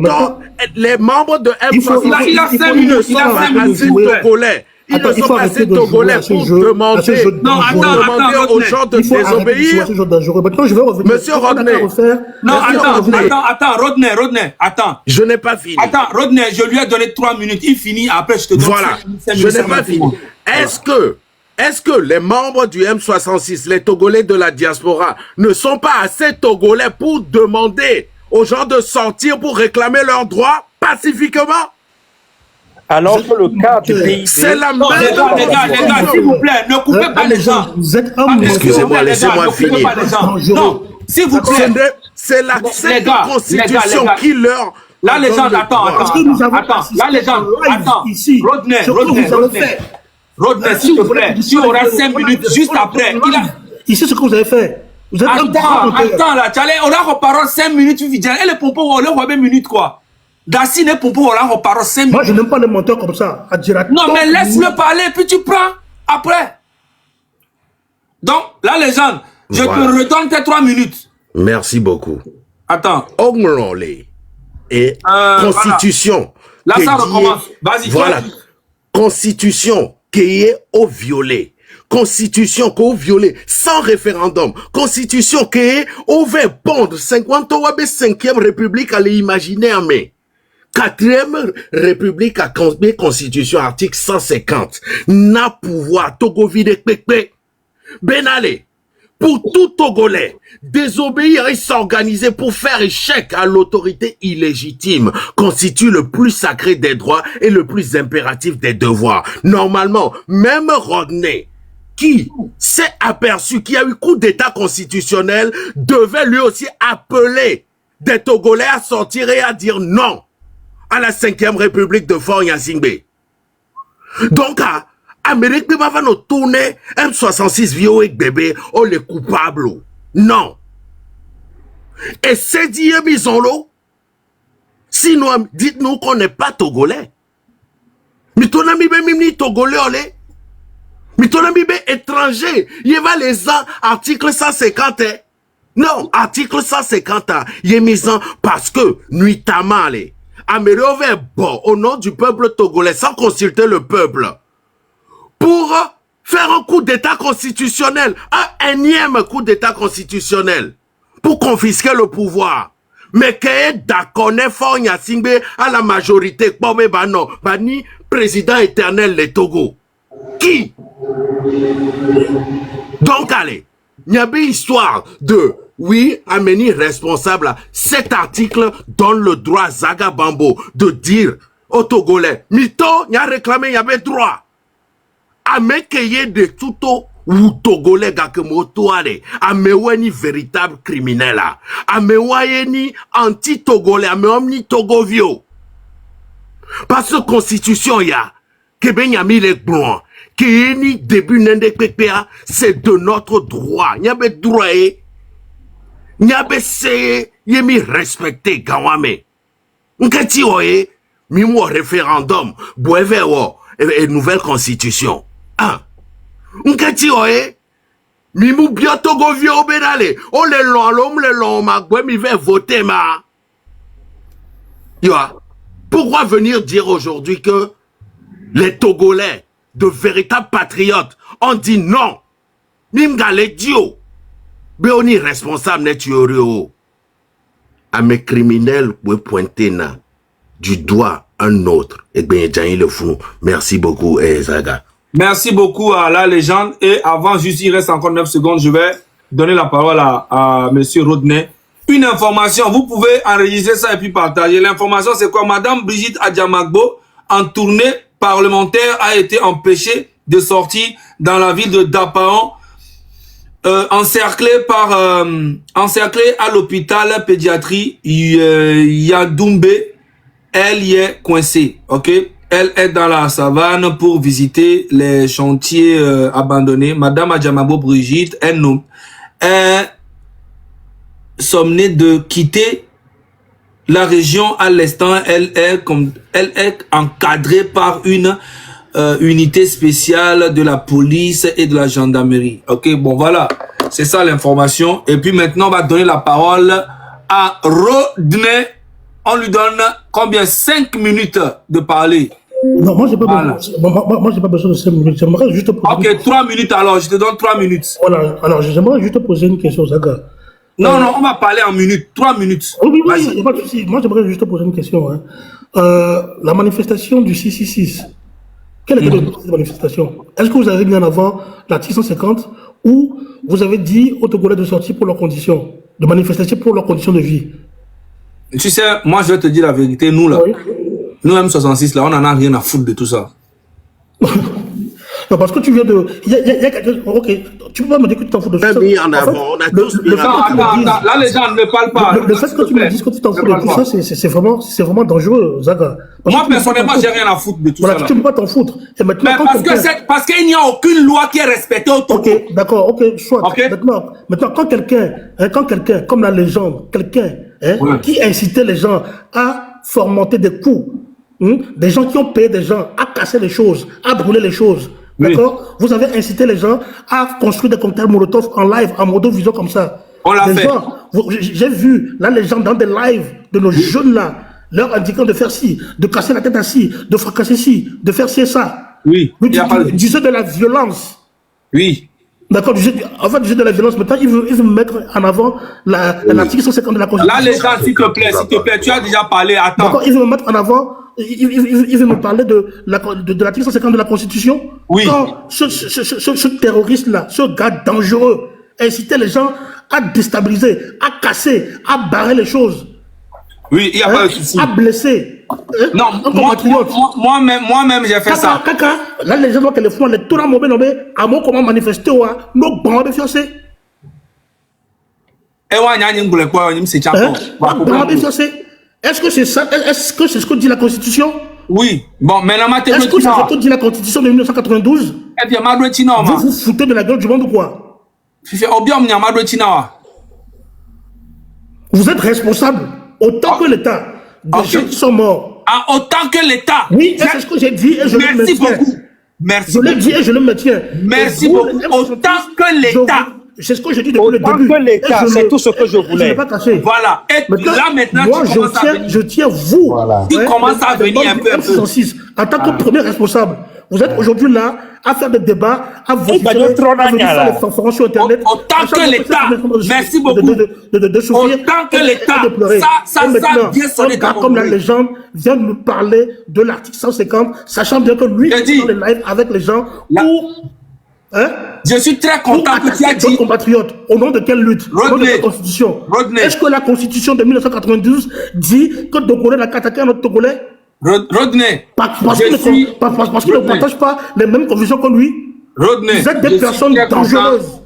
Les membres de M60, il a 5 minutes, il a 5 minutes. Togolais. Ils ne sont pas assez Togolais pour demander aux gens de désobéir. Monsieur Rodney. Non, attends, Rodney, attends. Je n'ai pas fini. Attends, Rodney, je lui ai donné 3 minutes. Il finit, après je te donne 5 minutes. Je n'ai pas fini. Est-ce que les membres du M66, les Togolais de la diaspora, ne sont pas assez Togolais pour demander aux gens de sortir pour réclamer leurs droits pacifiquement? Alors que le cas du pays... C'est la même... Les gars, s'il vous plaît, ne coupez pas les gens. Vous êtes un... Excusez-moi, laissez-moi finir. Non, s'il vous plaît. C'est la Constitution qui leur... La légende, attends. La légende, attends. Rodney, s'il te plaît, tu auras 5 minutes juste après. Ici, ce que vous avez fait. Vous êtes attends, là, on a reparlé 5 minutes, et les pompons, on leur remet 1 minute, quoi. D'assine et pompons, on a reparlé 5 minutes. Moi, je n'aime pas les menteurs comme ça. Non, mais laisse-le parler, puis tu prends après. Donc, la légende, je te redonne tes 3 minutes. Merci beaucoup. Attends. Omrole et Constitution. Voilà. Là, ça recommence. Vas-y, voilà. Constitution qui est au violet. Constitution qui est au violet sans référendum. Constitution qui est au vert pondre 5e République à l'imaginer mais 4e République à Constitution article 150 n'a pouvoir Togo vide pépé Benale pour tout Togolais désobéir et s'organiser pour faire échec à l'autorité illégitime constitue le plus sacré des droits et le plus impératif des devoirs. Normalement, même Rodney, qui s'est aperçu qu'il y a eu coup d'état constitutionnel, devait lui aussi appeler des Togolais à sortir et à dire non à la 5e République de Fort Gnassingbé. Donc, Amérique va nous tourner M66 vieux et bébé, on les coupables. Non. Et c'est dit, bisons-le. Sinon, dites-nous qu'on n'est pas Togolais. Mais ton ami est Togolais, mais ton ami est étranger. Il y a les ans, article 150. Non, article 150. Il est mis en parce que, nuitamment, Amérique bon, au nom du peuple togolais, sans consulter le peuple, pour faire un coup d'état constitutionnel, un énième coup d'état constitutionnel, pour confisquer le pouvoir. Mais qu'est d'accord, Fort Gnassingbé à la majorité, non, ni président éternel les Togo. Qui? Donc allez, il y a une histoire de, oui, Améni responsable, cet article donne le droit à Zaga Bambo de dire aux Togolais, Mito, il y a réclamé, il y avait droit. Amekeye de tuto ou Togolais gakemoto ale ameweni véritable criminel là amewayeni anti-Togolais amewani Togovio parce que constitution ya kebe nyami les blancs qui ni début nende ppa c'est de notre droit nyabe droit nyabe se yemi respecter gawame nkati oye mimo référendum boeve wo et nouvelle constitution. Nketi oye, mimou bientôt govio benale, on le long, ma mi va voter ma. Pourquoi venir dire aujourd'hui que les Togolais, de véritables patriotes, ont dit non? Nimgale dio, be on est responsable net yorio. À mes criminels, vous pointer na du doigt un autre. Et bien, le fou. Merci beaucoup, Zaga. Merci beaucoup à la légende. Et avant, juste, il reste encore 9 secondes, je vais donner la parole à monsieur Rodney. Une information, vous pouvez enregistrer ça et puis partager. L'information, c'est quoi? Madame Brigitte Adjamagbo, en tournée parlementaire, a été empêchée de sortir dans la ville de Dapaon, encerclée à l'hôpital pédiatrie Yadoumbé. Elle y est coincée, ok? Elle est dans la savane pour visiter les chantiers abandonnés. Madame Adjamagbo Brigitte est sommée de quitter la région, à l'instant, elle est encadrée par une unité spéciale de la police et de la gendarmerie. Ok, bon, voilà. C'est ça l'information. Et puis maintenant, on va donner la parole à Rodney. On lui donne combien? 5 minutes de parler. Non, moi, j'ai pas, Voilà. moi, j'ai pas besoin de 5 minutes. J'aimerais juste poser Ok, 3 minutes alors. Je te donne 3 minutes. Voilà. Alors, j'aimerais juste poser une question, Zaga. Non, non, on va parler en minutes. 3 minutes. Oui, il n'y a pas de souci. Moi, j'aimerais juste poser une question. Hein. La manifestation du 666, quelle était le but de cette manifestation? Est-ce que vous avez mis en avant l'article 150 ou vous avez dit aux Togolais de sortir pour leurs conditions, de manifester pour leurs conditions de vie? Tu sais, moi, je vais te dire la vérité. Nous, là, Oui. nous, M66, là, on n'en a rien à foutre de tout ça. Non, parce que tu viens de... Il y a quelqu'un... Ok, tu peux pas me dire que tu t'en fous de ça. mis en En fait, avant, on a le tous fait mis en que avant. tu me dises- Là, les gens ne parlent pas. Le fait que tu me dises que tu t'en fous de tout ça, c'est vraiment dangereux, Zaga. Parce Moi, que tu me dis personnellement, t'en j'ai foutre. rien à foutre de tout Voilà, ça. tu ne peux pas t'en foutre. Et maintenant, Mais quand quelqu'un- parce qu'il n'y a aucune loi qui est respectée au Togo. Ok, d'accord, ok, soit. Ok. Maintenant, quand quelqu'un, comme la légende, quelqu'un Ouais. qui incitait les gens à fomenter des coups, des gens qui ont payé des gens à casser les choses, à brûler les choses, Oui. d'accord? Vous avez incité les gens à construire des cocktails Molotov en live, en modo-vision comme ça. On l'a Des fait. gens, j'ai vu la légende dans des lives de nos jeunes là, leur indiquant de faire ci, de casser la tête à ci, de fracasser ci, de faire ci et ça. Oui, Mais il y a pas de- du jeu de la violence. Oui. D'accord, en fait, du jeu de la violence, maintenant, il veut mettre en avant l'article 150 de la Constitution. Là, les gens, s'il te plaît, tu as déjà parlé. Attends. D'accord, il veut mettre en avant, il veut me parler de l'article 150 de la Constitution. Oui. Quand ce terroriste-là, ce gars dangereux, incitait les gens à déstabiliser, à casser, à barrer les choses, Oui, il n'y a pas de souci. à blesser. Non, un compatriote. moi-même, j'ai fait ça. Kaka, là, les gens qui le font, les tours à à moi, comment manifester, nos bons de fiancés. Et ouais, il y a une boule, quoi, il me s'est Hein? Bons de fiancés. Est-ce que c'est ça? Est-ce que c'est ce que dit la Constitution? Oui. Bon, mais la matière Est-ce que c'est ce que dit la Constitution de 1992? et puis, Amadou Tina, Vous vous foutez de la gueule du monde ou quoi? Amadou Tina. Vous êtes responsable, autant que l'État, des Ok. gens qui sont morts. Ah, autant que l'État. Oui, et c'est ce que j'ai dit et je le Merci maintiens. beaucoup. Merci Je l'ai beaucoup. dit et je le maintiens. Merci Et vous, beaucoup. les Autant que je l'État. vous- C'est ce que j'ai dit depuis le Autant début. que l'État, Et je c'est le- tout ce que je et voulais. l'ai pas caché. Voilà. Et là, maintenant, moi, tu commences à venir. je tiens vous. Voilà. Tu commences à venir un peu, un peu. M606, en tant que premier responsable. Vous êtes aujourd'hui là à faire des débats, à vociférer, bah, d'autres, on a à venir là. faire les fanfarons sur Internet. Autant À chaque que fois l'État. ça, Merci beaucoup. De souffrir Autant que et l'État. de pleurer. Ça Et maintenant, bien sonné un gars dans mon comme la bruit. légende vient de nous parler de l'article 150, sachant bien que lui, J'ai il dit. est dans les lives avec les gens Là. pour... Hein? Je suis très Pour content que tu as attaquer d'autres dit. compatriotes. Au nom de quelle lutte? Au nom de Rodney. quelle constitution? Rodney. Est-ce que la constitution de 1992 dit que Togolais n'a qu'à attaquer un autre Togolais? Rodney. Parce Je qu'il suis- ne Rodney. partage pas les mêmes convictions que lui. Rodney. Vous êtes je des suis personnes très content. dangereuses.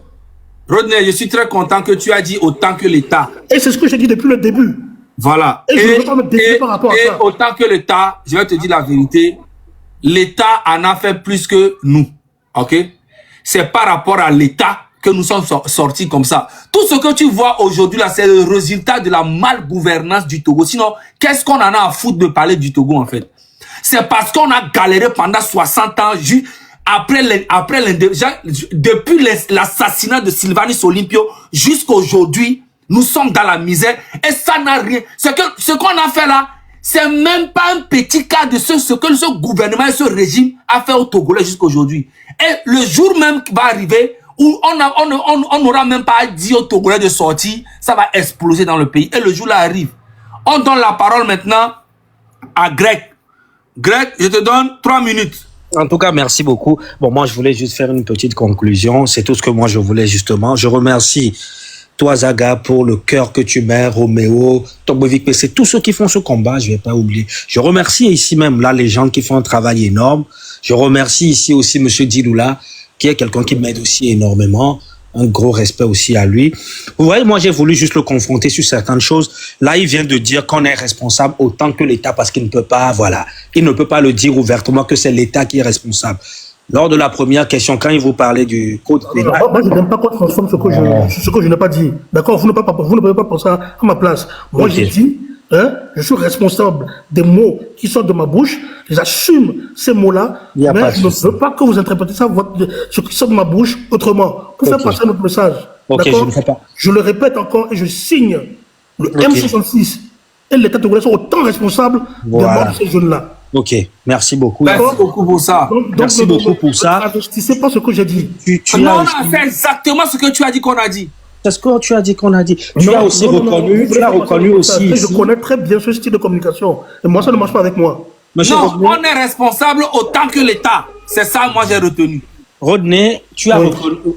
Rodney, je suis très content que tu as dit autant que l'État. Et c'est ce que j'ai dit depuis le début. Voilà. Et je ne veux pas me défier par rapport à ça. Autant que l'État, je vais te dire la vérité, l'État en a fait plus que nous. OK? C'est par rapport à l'État que nous sommes sortis comme ça. Tout ce que tu vois aujourd'hui là, c'est le résultat de la malgouvernance du Togo. Sinon, qu'est-ce qu'on en a à foutre de parler du Togo en fait? C'est parce qu'on a galéré pendant 60 ans depuis l'assassinat de Sylvanus Olympio jusqu'à aujourd'hui, nous sommes dans la misère et ça n'a rien. Ce qu'on a fait là, c'est même pas un petit cas de ce que ce gouvernement et ce régime a fait au Togolais jusqu'à aujourd'hui. Et le jour même qui va arriver où on n'aura même pas dit au Togolais de sortir, ça va exploser dans le pays. Et le jour là arrive. On donne la parole maintenant à Greg. Greg, je te donne 3 minutes. En tout cas, merci beaucoup. Bon, moi, je voulais juste faire une petite conclusion. C'est tout ce que moi, je voulais justement. Je remercie toi, Zaga, pour le cœur que tu mets, Roméo, Togbovik PC, tous ceux qui font ce combat, je vais pas oublier. Je remercie ici même là les gens qui font un travail énorme. Je remercie ici aussi Monsieur Diloula, qui est quelqu'un qui m'aide aussi énormément. Un gros respect aussi à lui. Vous voyez, moi, j'ai voulu juste le confronter sur certaines choses. Là, il vient de dire qu'on est responsable autant que l'État parce qu'il ne peut pas, voilà. Il ne peut pas le dire ouvertement que c'est l'État qui est responsable. Lors de la première question, quand il vous parlait du code pénal... Moi, je n'aime pas qu'on transforme ce que je n'ai pas dit. D'accord? Vous ne pouvez pas penser à ma place. Moi, Ok. j'ai dit, Hein? Je suis responsable des mots qui sortent de ma bouche. J'assume ces mots-là. Il y a Mais pas de je ne souci. veux pas que vous interprétez ça, ce qui sort de ma bouche, autrement. Pour faire Ok. passer notre message. Ok, D'accord? je ne fais pas. Je le répète encore et je signe. Le Ok. M66 et l'État togolais sont autant responsables Voilà. de mort de ces jeunes-là. Ok, merci beaucoup. Merci beaucoup pour ça. Merci ne- beaucoup ne- pour ça. Ne investissez pas ce que j'ai dit. Tu Non, as on aussi- a fait exactement ce que tu as dit qu'on a dit. c'est ce que tu as dit qu'on a dit. Tu Non, as aussi non, non, reconnu, non, tu as vous reconnu voulez aussi pas ça. ici. Je connais très bien ce style de communication. Et moi, ça ne marche pas avec moi. Monsieur Non, Rodney, on est responsable autant que l'État. C'est ça, moi, j'ai retenu. Rodney, tu as, Oui.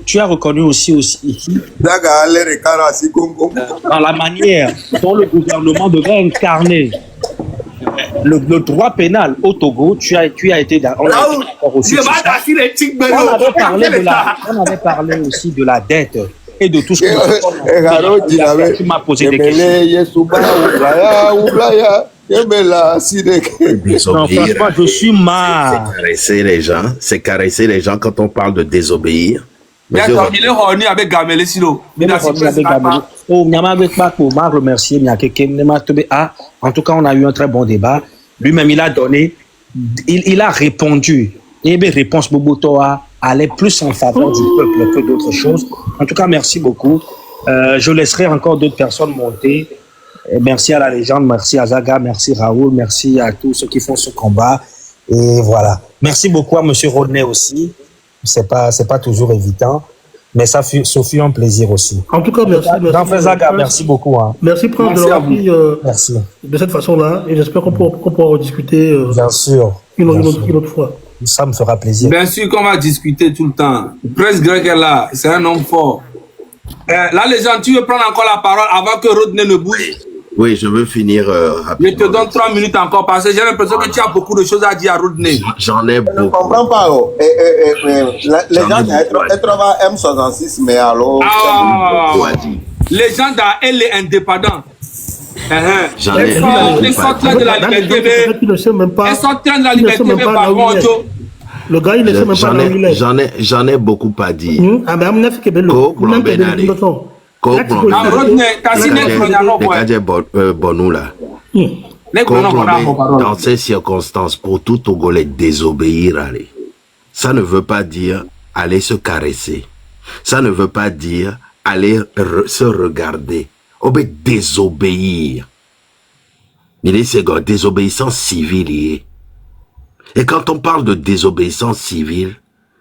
tu as reconnu aussi ici dans la manière dont le gouvernement devait incarner le droit pénal au Togo. Tu as été on a été d'accord aussi sur ça. On avait parlé aussi de la dette et de tout ce que tu m'as posé des questions. Non, Désobéir. franchement, je suis marre. C'est caresser les gens quand on parle de désobéir. Monsieur Il est revenu avec Gamele Silo. Mais la famille avec Gabriel. Oh, Nyama avec Paco, m'a remercié, en tout cas, on a eu un très bon débat. Lui-même, il a donné, il a répondu. Et bien, réponse Bobotoa allait plus en faveur du peuple que d'autres choses. En tout cas, merci beaucoup. Je laisserai encore d'autres personnes monter. Et merci à la légende, merci à Zaga, merci Raoul, merci à tous ceux qui font ce combat. Et voilà. Merci beaucoup à Monsieur Rodney aussi. C'est pas toujours évident, mais ça fut un plaisir aussi. En tout cas, merci. Jean Zaga, merci beaucoup. Hein. Merci, Prince, de Merci à l'avoir vous. pris Merci. de cette façon-là. Et j'espère qu'on pourra rediscuter Bien sûr. une Bien sûr. autre fois. Ça me fera plaisir. Bien sûr qu'on va discuter tout le temps. Prince Greg est là, c'est un homme fort. La légende, tu veux prendre encore la parole avant que Rodney ne bouge? Oui, je veux finir Je rapidement. te donne 3 minutes encore parce que j'ai l'impression que tu as beaucoup de choses à dire à Rodney. J'en ai Je ne beaucoup. comprends pas. Les gens, elle trouve M66, mais alors. Ah, Tout a dit. légende, elle est indépendante. J'en ai Ils sont en train de la liberté, mais Il ne sait même pas. ils sont en train de la il ne liberté, sait même mais pas par là où il est. contre, Le gars, il ne sait même pas là où il est. J'en ai beaucoup à dire. Ah, mais Amina fait que belle. Ko Même que Benare. belle leçon. Ko Là, tu Blondin. peux Ah, dire- Rodney, t'as Là, signé tu peux le dire- Rodney. Les Kadje Bonou là. les Ko prenons Blondin, mon parole. dans ces circonstances, pour tout Togolais désobéir, allez. Ça ne veut pas dire aller se caresser. Ça ne veut pas dire aller se regarder. On peut désobéir. Il est c'est quoi, désobéissance civile. Et quand on parle de désobéissance civile,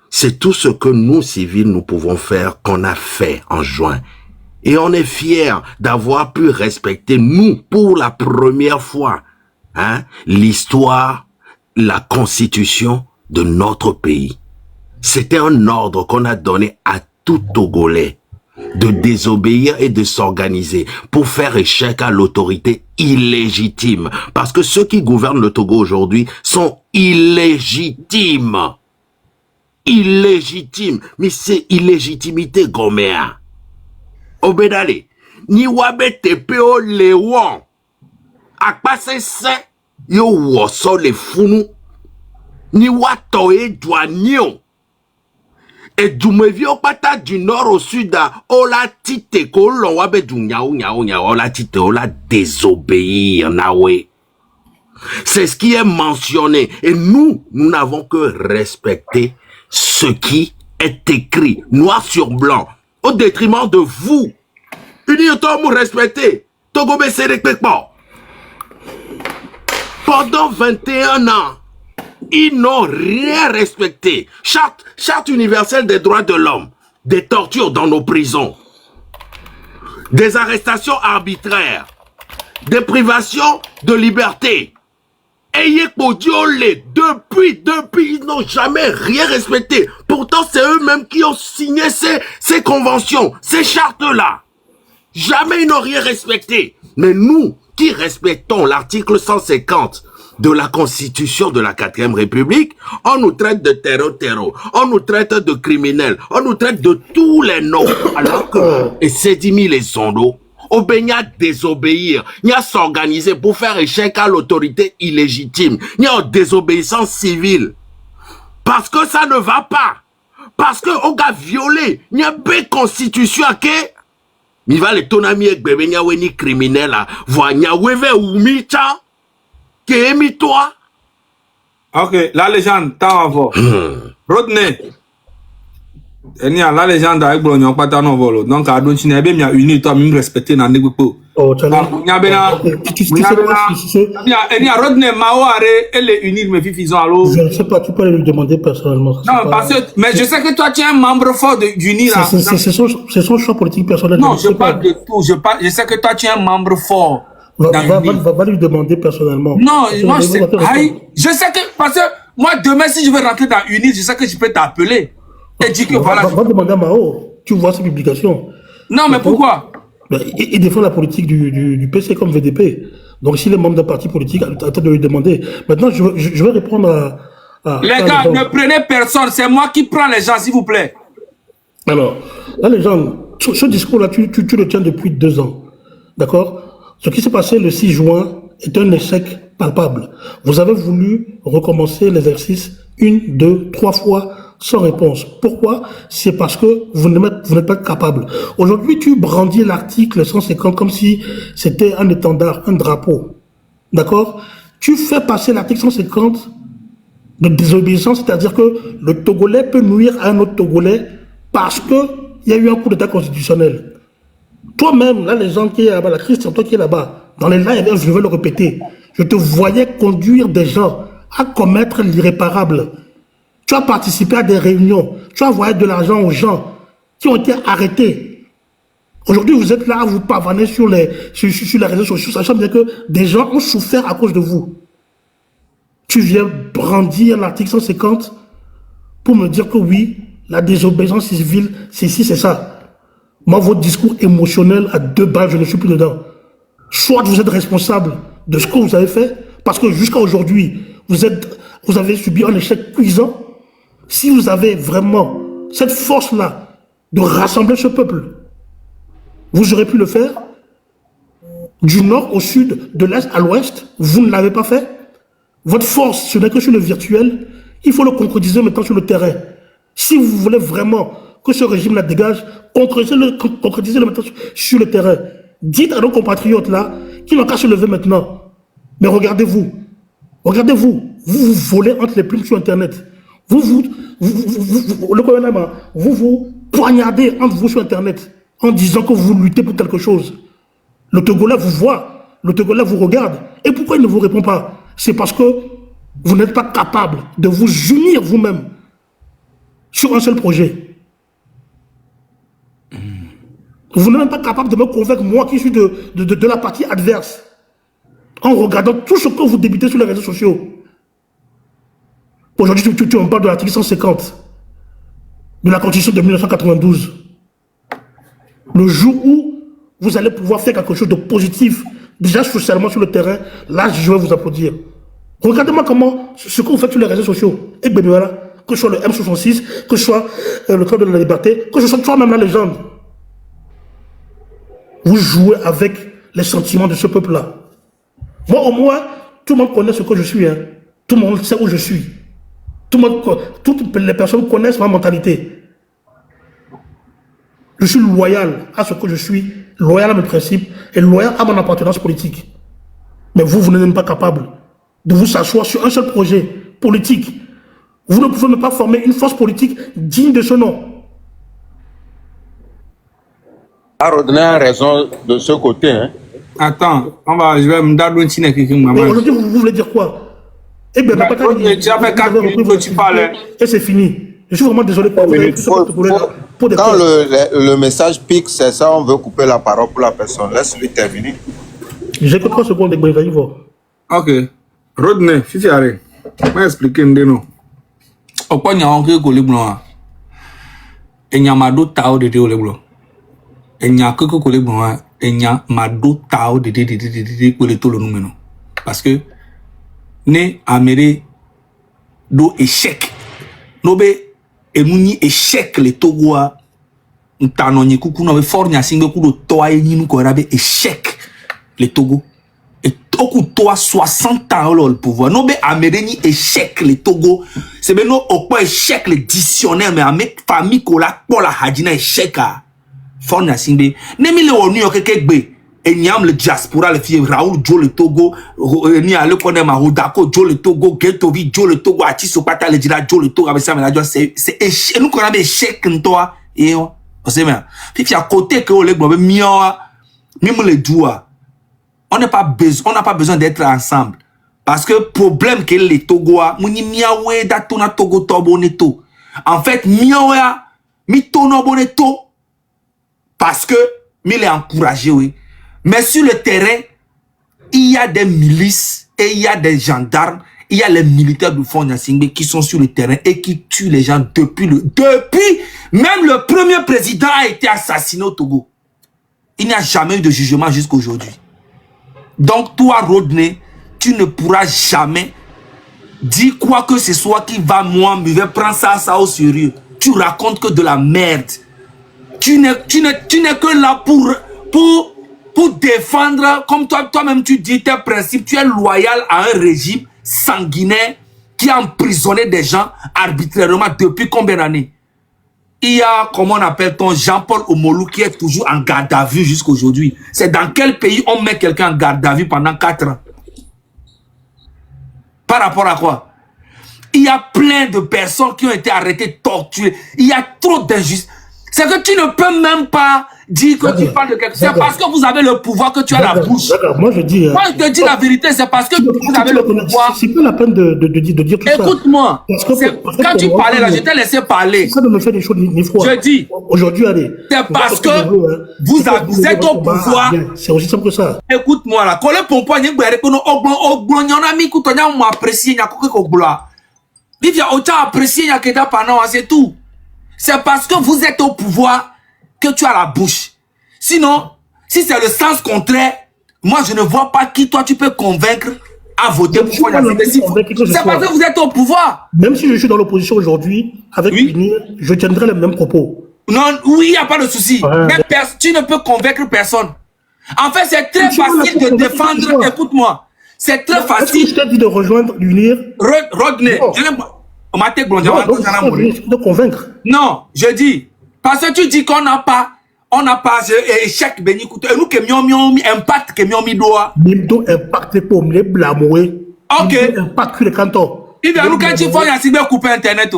c'est tout ce que nous, civils, nous pouvons faire, qu'on a fait en juin. Et on est fiers d'avoir pu respecter, nous, pour la première fois, hein, l'histoire, la constitution de notre pays. C'était un ordre qu'on a donné à tout Togolais de désobéir et de s'organiser pour faire échec à l'autorité illégitime. Parce que ceux qui gouvernent le Togo aujourd'hui sont illégitimes. Illégitimes. Mais c'est illégitimité goméa. Obedale. Ni wabe tepeo lewon. Akpase se yo woso le funu. Ni watoe douanion. Et du mevio pata du nord au sud, ola tite ko l'on wabe du nyao, ola tite, ola désobéir, nawe. C'est ce qui est mentionné. Et nous n'avons que respecter ce qui est écrit, noir sur blanc, au détriment de vous. Uniotom vous respectez. Togo se respecte pas. Pendant 21 ans, ils n'ont rien respecté. Charte universelle des droits de l'homme, des tortures dans nos prisons, des arrestations arbitraires, des privations de liberté. Ayez Podiolé, depuis, ils n'ont jamais rien respecté. Pourtant, c'est eux-mêmes qui ont signé ces conventions, ces chartes-là. Jamais ils n'ont rien respecté. Mais nous, qui respectons l'article 150 de la Constitution de la 4e République, on nous traite de terreau, on nous traite de criminels, on nous traite de tous les noms. Alors que, et c'est 10 000 les sondos, au Bénia désobéir, il y a s'organiser pour faire échec à l'autorité illégitime, il y a désobéissance civile. Parce que ça ne va pas. Parce que on a violé, il y a une constitution qui Mi va le tonami e gbebe nya weni criminel la. Voa nya weve ou mi cha. Ke mi toi. Ok, la légende, t'as avant. Rodney. La légende avec Bologna, pas tant non volo. Donc, à donc, tu n'es bien uni, toi, même respecté dans les groupes. Oh, tu sais Rodney, Mao, elle est unie, mais Fifizon, alors. Je ne sais pas, tu peux lui demander personnellement. Non, parce que, mais je sais que toi, tu es un membre fort d'UNI, là. C'est son choix politique personnel. Non, je parle de tout. Je sais que toi, tu es un membre fort. Va lui demander personnellement. Non, moi, je sais que, parce que, moi, demain, si je veux rentrer dans UNI, je sais que je peux t'appeler. Et dire que voilà. Va demander à Mao. Tu vois ses publications. Non, mais pourquoi? Il défend la politique du PC comme VDP. Donc, s'il est membre d'un parti politique, attends de lui demander. Maintenant, je vais répondre à les gars, ne prenez personne. C'est moi qui prends les gens, s'il vous plaît. Alors, là, les gens, ce discours-là, tu le tiens depuis 2 ans. D'accord? Ce qui s'est passé le 6 juin est un échec palpable. Vous avez voulu recommencer l'exercice 1, 2, 3 fois sans réponse. Pourquoi? C'est parce que vous n'êtes pas capable. Aujourd'hui, tu brandis l'article 150 comme si c'était un étendard, un drapeau. D'accord? Tu fais passer l'article 150 de désobéissance, c'est-à-dire que le Togolais peut nuire à un autre Togolais parce qu'il y a eu un coup d'état constitutionnel. Toi-même, là, les gens qui sont là-bas, la Christian, toi qui es là-bas, dans les lives, je vais le répéter, je te voyais conduire des gens à commettre l'irréparable. Tu as participé à des réunions, tu as envoyé de l'argent aux gens qui ont été arrêtés. Aujourd'hui, vous êtes là, vous pavanez sur les réseaux sociaux, sachant bien que des gens ont souffert à cause de vous. Tu viens brandir l'article 150 pour me dire que oui, la désobéissance civile, c'est ici, c'est ça. Moi, votre discours émotionnel à 2 balles, je ne suis plus dedans. Soit vous êtes responsable de ce que vous avez fait, parce que jusqu'à aujourd'hui, vous avez subi un échec cuisant. Si vous avez vraiment cette force-là de rassembler ce peuple, vous aurez pu le faire. Du nord au sud, de l'est à l'ouest, vous ne l'avez pas fait. Votre force, ce n'est que sur le virtuel. Il faut le concrétiser maintenant sur le terrain. Si vous voulez vraiment que ce régime-là dégage, concrétisez-le maintenant sur le terrain. Dites à nos compatriotes là, qui n'ont qu'à se lever maintenant. Mais regardez-vous, vous volez entre les plumes sur Internet. Le gouvernement, vous poignardez entre vous sur Internet en disant que vous luttez pour quelque chose. Le Togolais vous voit, le Togolais vous regarde. Et pourquoi il ne vous répond pas? C'est parce que vous n'êtes pas capable de vous unir vous-même sur un seul projet. Vous n'êtes même pas capable de me convaincre, moi qui suis de la partie adverse, en regardant tout ce que vous débitez sur les réseaux sociaux. Aujourd'hui, tu en parles de l'article 150 de la Constitution de 1992. Le jour où vous allez pouvoir faire quelque chose de positif, déjà socialement sur le terrain, là, je vais vous applaudir. Regardez-moi comment, ce que vous faites sur les réseaux sociaux, et bien voilà, que ce soit le M66, que ce soit le camp de la liberté, que ce soit toi-même la légende. Vous jouez avec les sentiments de ce peuple-là. Moi, au moins, tout le monde connaît ce que je suis. Hein. Tout le monde sait où je suis. Toutes les personnes connaissent ma mentalité. Je suis loyal à ce que je suis, loyal à mes principes et loyal à mon appartenance politique. Mais vous n'êtes même pas capable de vous asseoir sur un seul projet politique. Vous ne pouvez même pas former une force politique digne de ce nom. Rodney a raison de ce côté. Hein. Attends, je vais me donner un petit mais aujourd'hui, vous voulez dire quoi? Eh bien, tu as fait 4 minutes que tu parles. Et c'est fini. Je suis vraiment désolé pour quand le message pique, c'est ça, on veut couper la parole pour la personne. Laisse-lui terminer. J'ai que 3 secondes de Brésil. Ok. Rodney, si tu arrives, je vais expliquer un déno. Au point, il y a un peu de blanc. Et il y a un peu de blanc. Et il y a un peu de blanc. Et il y a un peu de blanc. Parce que ne amere do échec no be enuni échec le togoa ntano nyi kuku no be fornya singbe ku do toa nyinu ko rabe échec le Togo et oku toa 60 ans le pouvoir no be amere ni échec le Togo c'est be no okpo échec le dictionnaire mais ame famille ko la pour la hadina échec a Fon Yassimbe. Nemi le onu yo kekegbe. Et niam le diaspora le fille Raoul Joe le Togo, ni a le connaît ma Rodako Joe le Togo, Getovi Joe le Togo, Atiso Pata le dira Joe le Togo avec ça mais là c'est échec nous qu'on a échec toi et on sait bien. Puis à côté que le gbo mioa même les doua. On n'a pas besoin d'être ensemble parce que problème que les Togoa, muni miawe datona Togo toboneto. En fait miawa mi tono boneto parce que mi les encouragé oui. Mais sur le terrain, il y a des milices et il y a des gendarmes, il y a les militaires du Fon Yassimbe qui sont sur le terrain et qui tuent les gens depuis même le premier président a été assassiné au Togo. Il n'y a jamais eu de jugement jusqu'à aujourd'hui. Donc toi, Rodney, tu ne pourras jamais dire quoi que ce soit qui va moi, me vais prendre ça au sérieux. Tu racontes que de la merde. Tu n'es que là pour défendre, comme toi-même tu dis tes principes, tu es loyal à un régime sanguinaire qui a emprisonné des gens arbitrairement depuis combien d'années? Il y a, comment on appelle-t-on, Jean-Paul Omolou qui est toujours en garde à vue jusqu'à aujourd'hui. C'est dans quel pays on met quelqu'un en garde à vue pendant 4 ans? Par rapport à quoi? Il y a plein de personnes qui ont été arrêtées, torturées. Il y a trop d'injustice. C'est que tu ne peux même pas dire que tu parles de quelque chose. C'est parce que vous avez le pouvoir que tu as la bouche. D'accord, moi je dis... Moi je te dis la vérité, c'est parce que vous avez le pouvoir. C'est pas la peine de dire tout ça. Écoute-moi, quand tu parlais là, je t'ai laissé parler. Ça ne me fait des choses ni froid. Je dis, aujourd'hui, allez. c'est parce que vous êtes au pouvoir. C'est aussi simple que ça. Écoute-moi là, quand le pompon n'y a que nous oblon y'en a mis que tu as apprécié n'y a que obla. Il y a autant apprécié n'y a que t'as pendant c'est tout. C'est parce que vous êtes au pouvoir que tu as la bouche. Sinon, si c'est le sens contraire, moi je ne vois pas qui toi tu peux convaincre à voter pour Fon Yassimbe. C'est parce que vous êtes au pouvoir. Même si je suis dans l'opposition aujourd'hui, avec l'UNIR, je tiendrai les mêmes propos. Non, oui, il n'y a pas de souci. Mais tu ne peux convaincre personne. En fait, c'est très facile de défendre. Écoute-moi. C'est très facile. Est-ce que je t'ai dit de rejoindre l'UNIR? Rodney, de convaincre. Non, je dis, parce que tu dis qu'on n'a pas échec béni couteau. Et nous qui avons impact qui avons mis doigt. Mimdo impact pour me blâmer. Ok. Impact le canton. Il vient nous quand tu fais Yassimbe couper internet.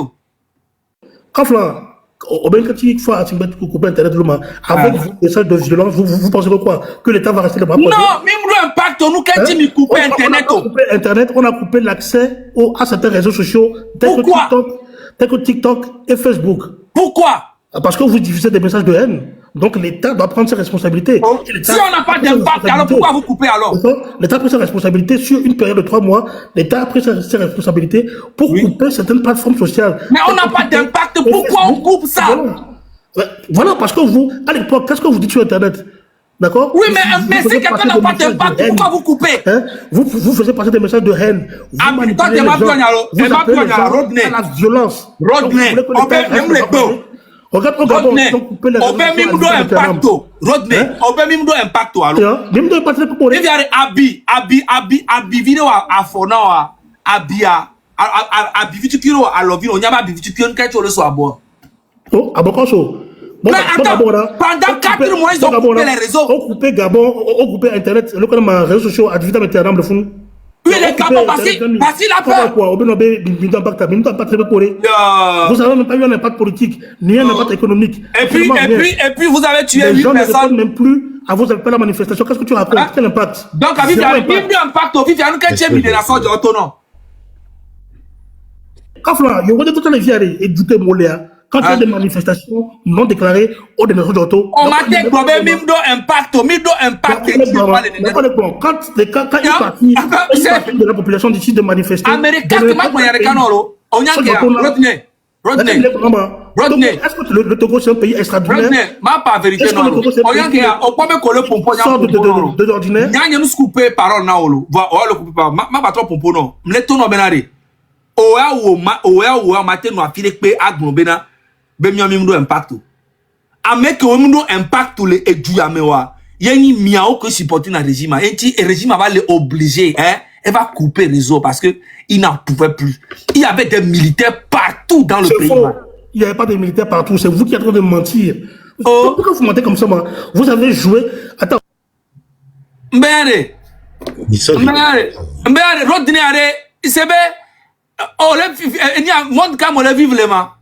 Quand quand tu fais couper internet avec des messages de violence, vous pensez quoi? Que l'État va rester le bras? Non, Mimdo impact nous quand tu coupes internet. On a coupé internet, on a coupé l'accès à certains réseaux sociaux tels que TikTok et Facebook. Pourquoi? Parce que vous diffusez des messages de haine. Donc l'État doit prendre ses responsabilités. Si on n'a pas d'impact, alors pourquoi vous coupez alors? L'État a pris ses responsabilités sur une période de 3 mois. L'État a pris ses responsabilités pour couper certaines plateformes sociales. Mais on n'a pas d'impact, pourquoi on coupe ça? Voilà, parce que vous, à l'époque, qu'est-ce que vous dites sur Internet? D'accord? Oui, mais si quelqu'un n'a pas d'impact, pourquoi vous coupez? Vous faisiez passer des messages de haine. Vous manipulez les gens. Vous appelez les gens à la violence. Rodney, même les deux. Regarde, Rodney, Mimdo impacto. Rodney, Mimdo impacto alors. Mimdo impacto pour il y a abi vidéo à fona abia abi vitukiro à lovino on y a abi vitukiro quand tu le sois bon. Oh, abokoso. Mais attends, pendant 4 mois ils ont coupé les réseaux. On coupé Gabon, on coupé internet, le comme réseaux sociaux à division internet le fond. Oui, les Gabon parce qu'il a peur. Vous n'avez même pas eu un impact politique, ni un impact économique. Et puis vous avez tué 8 personnes. Les gens ne répondent même plus à vos appels à la manifestation. Qu'est-ce que tu racontes? Quel impact? Donc, il y a un impact au vif, il y a une quatrième de la sorte de autonome. Quand il y a tout les vies et douter Moléa. Quand il y a des manifestations non déclarées ou des mesures d'auto, on m'a dit que Mimdo impact. Quand une partie de la population décide de manifester, Rodney, est-ce que le Togo c'est un pays extraordinaire? Rodney, ma pas vérité non. De l'ordinaire. Nous couper parole na olo. Le couper pas. Ma pas trop pompo non. Me tono benare. Oya matin no afile pe agbonbena. Mimdo impact. Ameke Mimdo impact le eduyamewa. Yeni miao que supporter na régime. Et régime va les obliger, elle va couper les réseaux parce que il n'en pouvait plus. Il y avait des militaires partout dans le pays. Il n'y avait pas de militaires partout. C'est vous qui êtes en train de mentir. Oh. Pourquoi vous mentez comme ça, moi? Vous avez joué. Attends. Mbere. Mbere, Rodney are, Isebe, oh, il y a un monde comme on le vive les mains.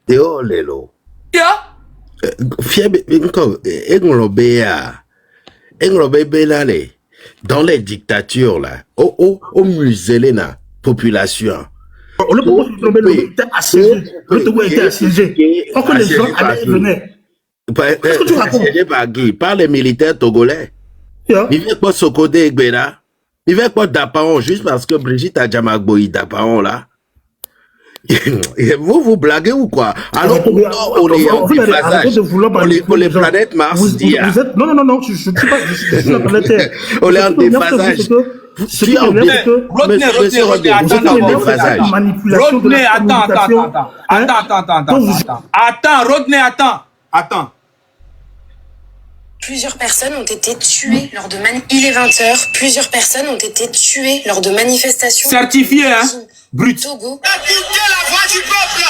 Théo Lelo. Yeah. Fiebe, dans les dictatures, là, au muselé, la population. Le Togo était assiégé. Pourquoi les gens allaient et venaient? Qu'est-ce que tu racontes? Par les militaires togolais. Il vient pas Sokodé et Gbera. Il vient pas d'Apaon juste parce que Brigitte a Djamagboï d'Apaon là. Vous blaguez ou quoi? Alors, on les planètes Mars. Non, je ne suis pas la planète Terre. On est en déphasage. Rodney, attends. Plusieurs personnes ont été tuées lors de Il est 20h. Plusieurs personnes ont été tuées lors de manifestations. Certifié, hein? Brut. Togo. Écoutez la voix du peuple.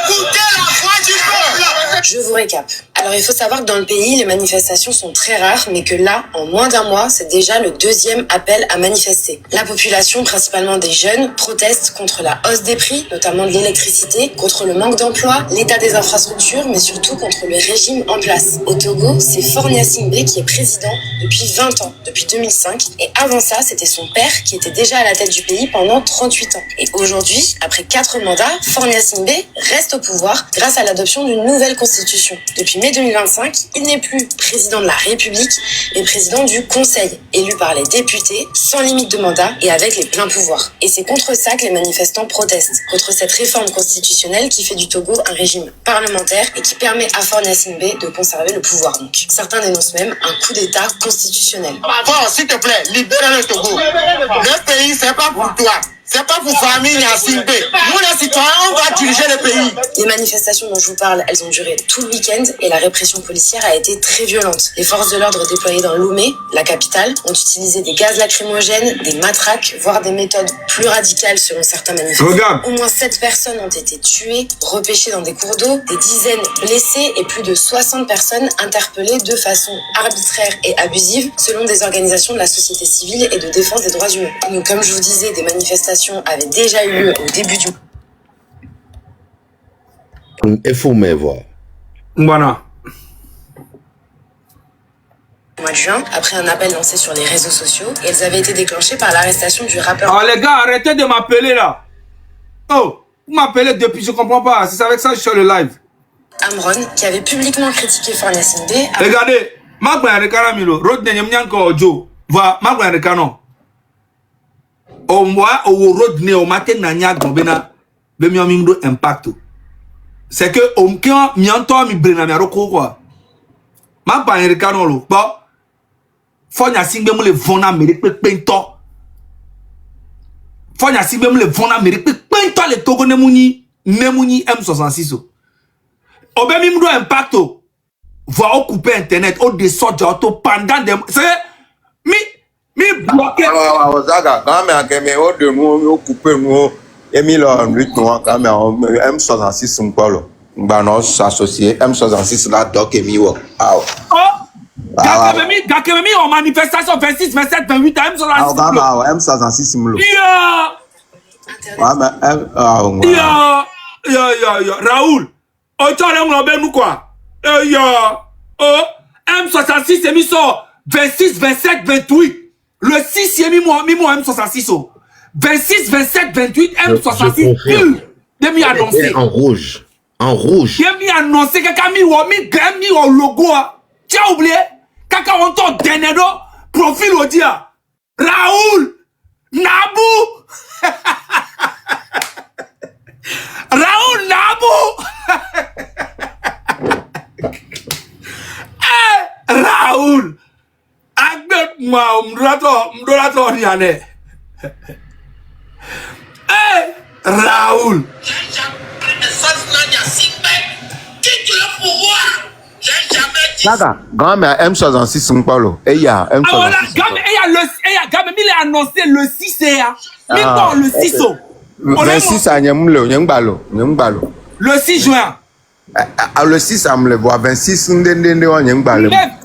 Écoutez la voix du peuple. Je vous récap. Alors, il faut savoir que dans le pays, les manifestations sont très rares, mais que là, en moins d'un mois, c'est déjà le 2e appel à manifester. La population, principalement des jeunes, proteste contre la hausse des prix, notamment de l'électricité, contre le manque d'emploi, l'état des infrastructures, mais surtout contre le régime en place. Au Togo, c'est Faure Gnassingbé qui est président depuis 20 ans, depuis 2005. Et avant ça, c'était son père qui était déjà à la tête du pays pendant 38 ans. Et aujourd'hui, après 4 mandats, Faure Gnassingbé reste au pouvoir grâce à l'adoption d'une nouvelle constitution. Depuis mai 2025, il n'est plus président de la République, mais président du Conseil, élu par les députés, sans limite de mandat et avec les pleins pouvoirs. Et c'est contre ça que les manifestants protestent, contre cette réforme constitutionnelle qui fait du Togo un régime parlementaire et qui permet à Faure Gnassingbé de conserver le pouvoir donc. Certains dénoncent même un coup d'État constitutionnel. Bon, s'il te plaît, libère le Togo. Le pays, c'est pas pour toi. C'est pas pour famille Gnassingbé. Nous, les citoyens, on va diriger le pays. Les manifestations dont je vous parle, elles ont duré tout le week-end et la répression policière a été très violente. Les forces de l'ordre déployées dans Lomé, la capitale, ont utilisé des gaz lacrymogènes, des matraques, voire des méthodes plus radicales selon certains manifestants. Regarde. Au moins 7 personnes ont été tuées, repêchées dans des cours d'eau, des dizaines blessées et plus de 60 personnes interpellées de façon arbitraire et abusive selon des organisations de la société civile et de défense des droits humains. Donc, comme je vous disais, des manifestations avait déjà eu lieu au début du Il faut me voir. Voilà. mois de juin, après un appel lancé sur les réseaux sociaux, et elles avaient été déclenchées par l'arrestation du rappeur. Oh les gars, arrêtez de m'appeler là. Oh, vous m'appelez depuis, je comprends pas. C'est avec ça que je fais le live. Amron, qui avait publiquement critiqué Faure Gnassingbé. Regardez, Magba Rekanamilo, Rodney Nyamnyanko Ojo, va Magba Rekano. Au mois au Rodney au matin nanya gombena be mi amimdo impact. C'est que au mkian mi anto mi brena mi aroko quoi. Magba Rekano lo, ba Faure Gnassingbé mo le vona mérite pento. Faure Gnassingbé mo le vona mérite pento le Togo nemuni M66. Obe mi mdo impact. Va occuper internet au descendre auto pendant des c'est mi bloqué Zaga quand même que me au de nous occuper nous et mi là lui toi quand même M66 m'palo ba nos associé M66 là doc et mi wo ah Gakemi en manifestation 26 27 28 M66 M66 m'lo Raoul autant on ben nous quoi M66 est mis sur 26 27 28 le 6 est mis moi M66 26 27 28 M66 demi annoncé en rouge demi annoncé quelqu'un mis au logo tu as oublié quelqu'un on t'en dernier profil au dia Raoul Nabou Raoul Nabou Raoul Agbet moi mdorato niane Raoul Zaga quand même M66 m'palo et ya M66 voilà gamme il est annoncé le 6 mais bon le 6 26 à Nyambalo le 6 juin Le 6, ça me le voit. 26, on est Mais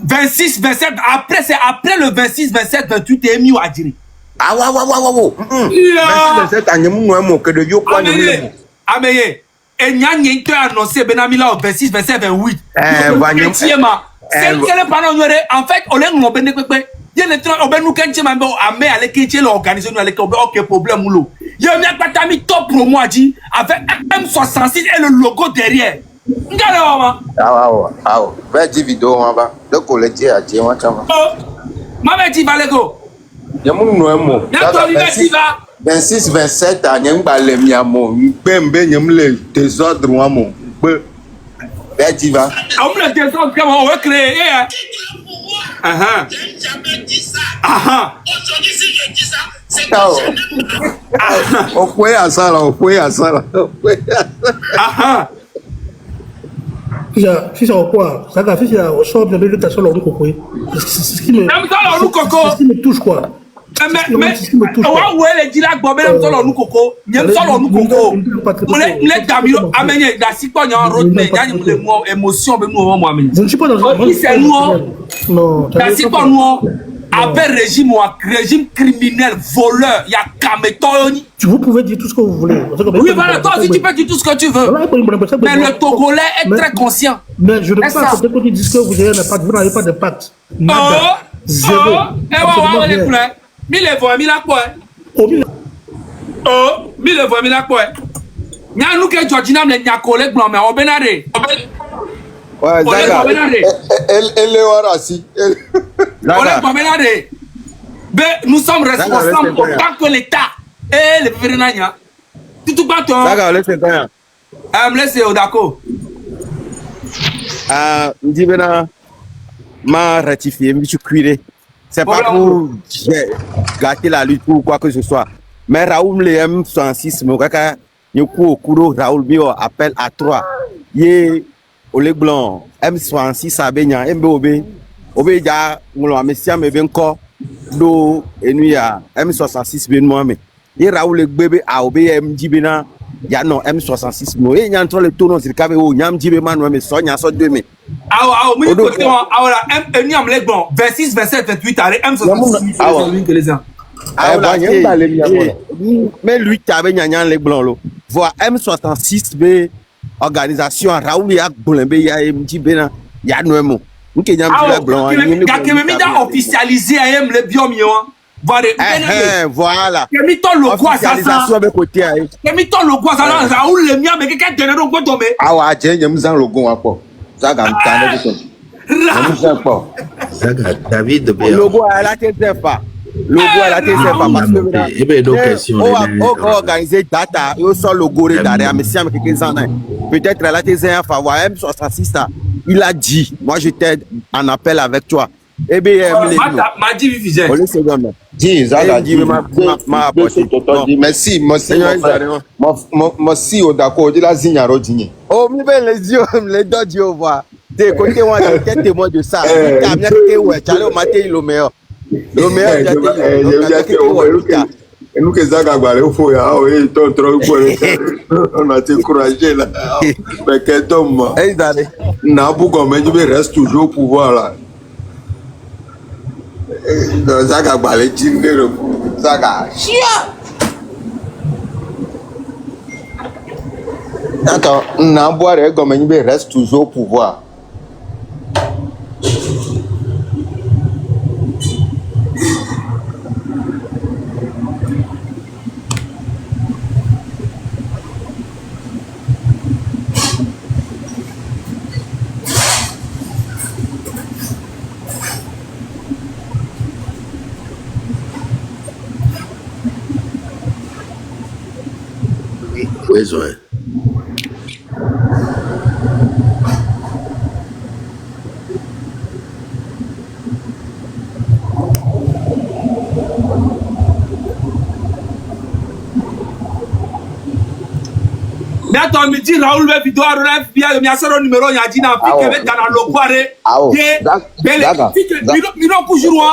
26, 27, après, c'est après le 26, 27, 28, et mis à dire. Ah, ouais. 26, 27, on est moins que de yo. Ameye, et n'y a rien qui a annoncé Benamila au 26, 27, 28. En fait, on est en benné. Il y a des gens qui ont dit que nous organisé aucun problème. Il y a un top promo avec M66 et le logo derrière. Ah, va dire vidéo, on va. Le collègue a dit, on va. Maman dit, Valego. Il y a mon nom. 26, 27, on est en les miamons. Le désordre, on va dire, va. On le désordre, on va créer. On peut à ça là. Si c'est quoi? Ça va, si c'est au sort de l'éducation, on c'est ce qui me touche, quoi. Mais, ouais, les dilacs, Bobé, nous sommes nous coco. Nous sommes nous coco. Les Damio, amenez, la cipogne en route, mais il y a une émotion, mais nous, moi, je ne suis pas dans un. C'est nous, non. La cipogne, nous, avec régime criminel, voleur, il y a Kametoni. Vous pouvez dire tout ce que vous voulez. Oui, voilà, toi aussi, tu peux dire tout ce que tu veux. Mais le Togolais est très conscient. Mais je ne peux pas accepter que tu dises que vous n'avez pas de pacte. Zéro. Mille voix, mille à quoi? Mille voix, mille à quoi? N'y a nous que Georgina me n'a collègue blanc, mais on benare. Ouais, Zaga. Elle est où aussi? On benare. Nous sommes responsables autant que l'État et le gouvernement. Tout pas toi. Zaga, laissez faire. Me laissez d'accord. Dis maintenant, m'a ratifié, je suis cuiré. C'est pas pour gâter la lutte ou quoi que ce soit. Mais Raoul le M66, Mokaka, Yoko Kuro, Raoul Bio appelle à 3. Yé, Oleg Blanc, M66 à Benya, MBOB, Obeja, Moulo, Messia, Mebenko, Do, et nous à M66 Benoît. Yé Raoul le bébé à OBM Dibena, ya non M66 mo. Et y'en a le tournoi, c'est le cabéo, Yam Dibema, mais Sonia, so 2000. Ah, oui, M 26, 27, 28, M66, mais lui, tu avais les blancs. Voir M66B, organisation, Raoul Yak Boulembe, Yamji Bena, Yanouemo. Nous qui avons blanc. Kakemida officialisé à M le biomio. Voilà. Officialisation avec côté. Raoul le mien, mais quelqu'un de nous peut tomber. Ah, ouais, j'ai un logo encore. Zaga, David, le logo à la tête pas. Logo à la tête parce que on va organiser data, on sort le logo derrière, mais si avec quelques années, peut-être à la tête en faveur M66, il a dit, moi je t'aide en appel avec toi. Eh bien, m'a dit Vivizet. Dis, Zaga, dis, merci, merci, d'accord, dis la zigne rodini. Oh, mais les yeux, les deux yeux, voir. T'es côté, moi, t'es témoin de ça. T'as bien que ouais, tu allais au matin, le meilleur. Le meilleur, et nous que Zaga, il faut, oui, on a été encouragé là. Mais quel homme, Nabou, comme il reste toujours au pouvoir là. Zaga, Zaga, attends, Nabou, comme il reste toujours au pouvoir. Besoin. Mais attends, me dit Raoul va vidéo à FBI, il y a un numéro, il y a dit dans le dans le poiré.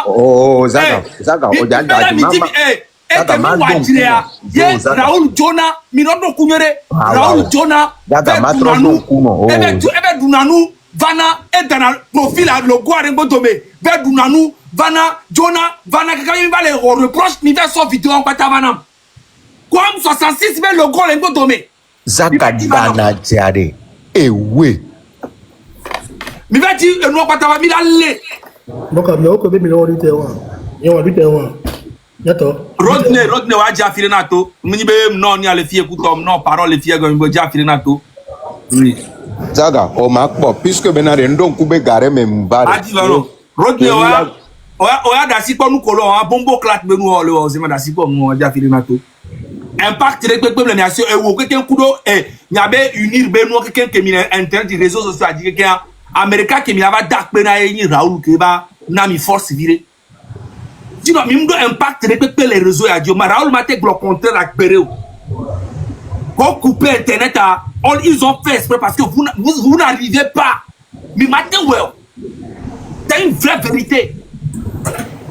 Oh, Zaga, Zaga, Et que mi wajrea, ye Raoul Jonah, mi nono kunyere, Raoul Jonah, ebe dunanu, vana, et dans le profil, le goût à Rembotome, vers dunanu, vana, Jonah, vana, quelqu'un va les reproche, mi fait son vidéo en patavanam. Comme 66, mais le goût à Rembotome. Zakadana Tiare, eh oui. Mi va dire, le noir patava, mi l'a lé. Donc, mais au Québec, il y a 8 heures. Il y a 8 heures. Rodney wa ja firenato mnibe non ni ale fie kutom non parole le fie go mbo ja firenato oui Zaga o makpo puisque benare ndon kube gare me mbare adi lolo Rodney wa da sipo nu kolo a bombo clat be nu ole o se ma da sipo mu ja firenato impact de pepe le nation e wo keken kudo e nyabe unir be nu keken ke mi internet réseaux sociaux adi keken America ke mi ava dak pe na yin Raoul ke ba na mi force vire. Sinon, même impact de les réseaux à Dieu. Raoul m'a dit le contraire à Péréo. Quand couper Internet, ils ont fait exprès parce que vous n'arrivez pas. Mais maintenant, c'est une vraie vérité.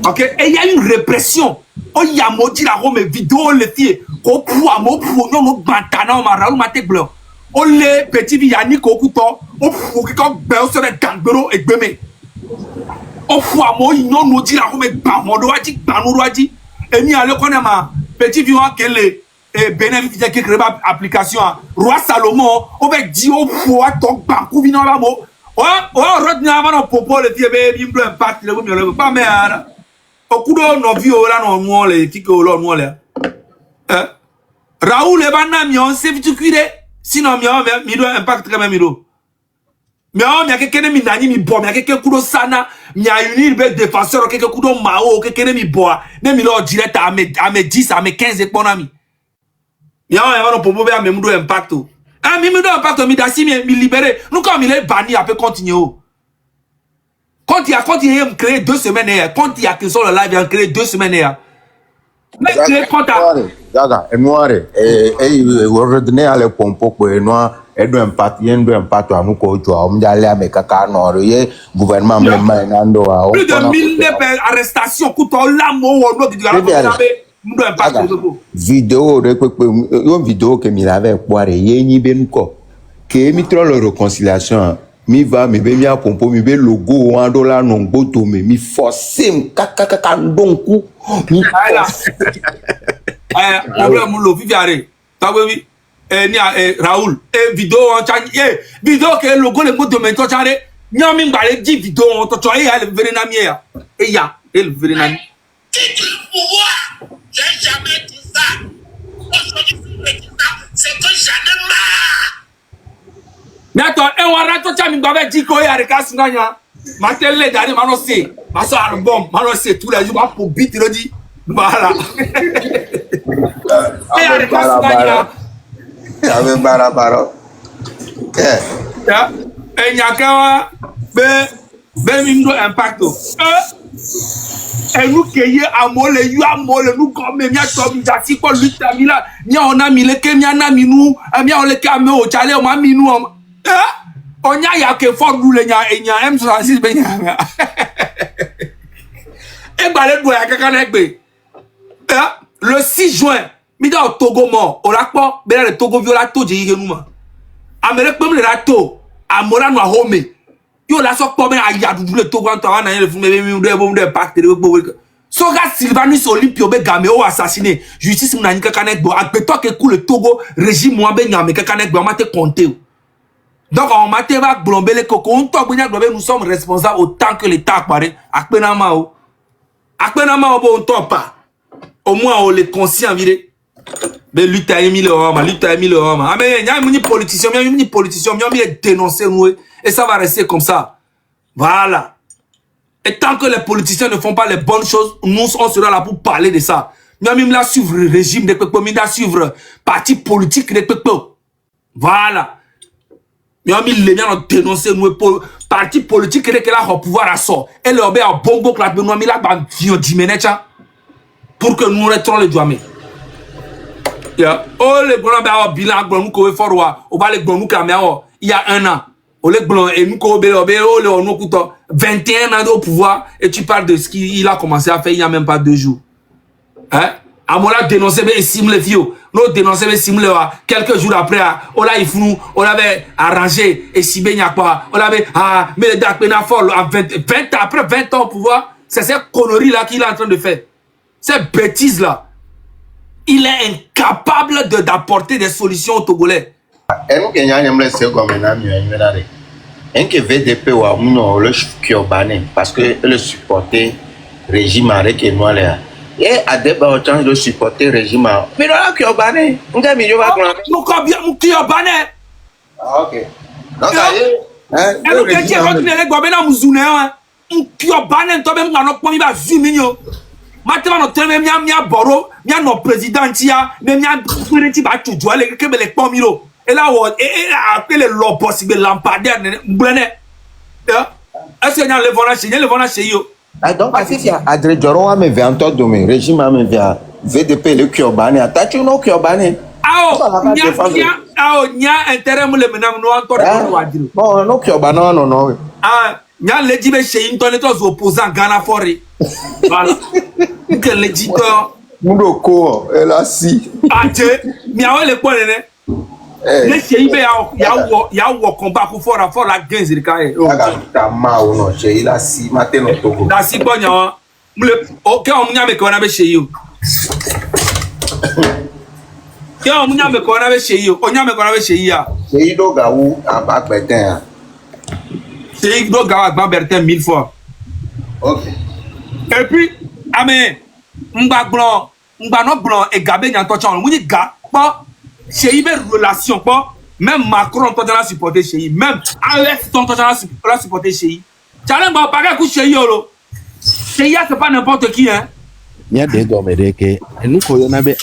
Ok? Et il y a une répression. Il y a maudit la Rome vidéo, les filles. Qu'on pourra m'opprogner nos bantana, Raoul m'a dit blanc. On les petits Yannick au couteau. On pourra qu'on belle sur les gangbero et bemé. On fout moi ils n'ont nous dit la roue pas mon doigt dit pas nous doigt dit et ni aller connaître ma petit vivant qu'elle est bénéficiaire qui crée application roi Salomon on va dire on fout ton banque vient là mo retenir avant on propose le vieux bébé il impact le pas mais au coup de nos vieux là non moi les qui que là moi là Raoul et banam on sait tu cuire sinon mi doit impact quand même mi do mais on y a quelqu'un mi nani mi bo mi a quelqu'un kudo sana mi a unir be défenseur quelqu'un kudo mao quelqu'un mi boa ne mi lo direct à mes 10 à mes 15 éponami mi a on popo be a me do impact ah mi do impact mi dasi mi libérer nous comme il est banni après continuer quand il a continué me créer 2 semaines hier quand il y a que sur le live il a créé 2 semaines hier mais créer compte Daga noire redne ale pompo ko noir edo impact yendo impact anu ko jo am jale ameka ka no ye gouvernement me nando a plus de 1000 arrestations couto la mo wono ki ndo impact vidéo de une vidéo que mi l'avait poire ye ni ben ko que mi tro le réconciliation mi va mi be mi a pompo mi be logo $1 non boto mi forcer kaka ndonku mi problème lo viviare tawe ni Raoul vidéo en chan vidéo que logo le moto men to chare nyami ngale di vidéo on to choye le vere na mi ya e ya le vere na mi j'ai jamais dit ça c'est que j'en ai marre Nato wara to chami ngave di ko ya reka singanya matele dare mano se maso album mano se tous les jours pour beat le dit voilà ave barabaro ya enyakawa be mi ndo impact e nous keye amole yu amole nous comme mi ato mi jati ko luta mi la mi ona mi le ke mi ana mi nu mi on le ka me o chale o ma mi nu onya ya ke for lu le nya enya M66 be nya e bale do ya kaka na gbe le 6 juin mi da Togo mo orapo be le Togo viola to je yige nu ma amere pe mi le rato amora no home yo la so po me aya dudu le Togo anto wa na le fun me mi do pack de gbo Soga Sylvanus Olympio be game o assassiné justice mu na nika kanek bo agbeto ke ku le Togo régime mo be nyame ke kanek bo mate compter donc on mate va glomber les coco on to gbonya glomber nous sommes responsables autant que l'état paré akpena ma o bo on to pas au moins on les conscient viré de lutte à Emile Roma ah mais nya muni politicien mi dénoncer nous et ça va rester comme ça voilà. Et tant que les politiciens ne font pas les bonnes choses, nous, on sera là pour parler de ça. Nous allons là suivre le régime de Pekpo, nous allons suivre le parti politique de Pekpo. Voilà. Nous allons dénoncer le parti politique qui est là au pouvoir à sort. Et le bé a bongo que la nous allons là pour que nous retrouvons les douamés. Oh, les blancs, ben, bilan, nous qu'on veut faire, on va les blancs, il y a 1 an. Les blancs, et nous qu'on veut 21 ans au pouvoir, et tu parles de ce qu'il a commencé à faire il n'y a même pas 2 jours. Hein? Amola dénoncé mais simle fio. Nous dénoncé mais simle quelques jours après on l'a ifnou, on l'avait arrangé et si bien quoi. On l'avait mais le Dak Benafol à 20 après 20 ans au pouvoir, c'est cette connerie là qu'il est en train de faire. Cette bêtise là. Il est incapable d'apporter des solutions aux Togolais. Et nous qui avons laissé comme un ami, un que VDP ou un le Kiobané parce que le supporter régime avec nous là. Et à débat autant de supporter régime. Mais là Kiobané, on a mis nous combien nous Kiobané. Ah ok. Donc et nous qui avons les gobernants musulmans, on Kiobané toi même dans notre premier va 10 millions. Maintenant notre même mia boro, mia no président tia, mais mia président va tout jouer les que les pomiro. Et là, et après le lot possible, lampadaire, est-ce qu'il y a le vent chez eux? Donc, si il y a Adré Djoro, mais vient en de mes régimes, mais vient VDP, le Kiobané, attaque nos Kiobané. Il y a intérêt, le menam, nous encore. Bon, nos Kiobané, non. Il y a les djibé chez une tonne aux opposants, Ghana Forêt. Voilà. Que les djibeurs. Moudoko, elle a si. Adieu, il y a les points, les CIB il y a un combat pour faire la gain zirikaye. Il a si matin au Togo. La si bon ya. OK on nya me ko na be chez you. Ya on nya me ko na be chez you. On nya me ko na be chez ya. C'est Ido Gaou à Bertin. C'est Ido Gaou à Bertin 1000 fois. OK. Et puis amen. Mba no blanc et Gabé nya to chan. Muni ga pas chez une relation quoi même Macron toi dans supporter chez même AF toi dans supporter chez Tchalen ba pas que chez yolo chez ya c'est pas n'importe qui hein nya de domede que nous connaissons des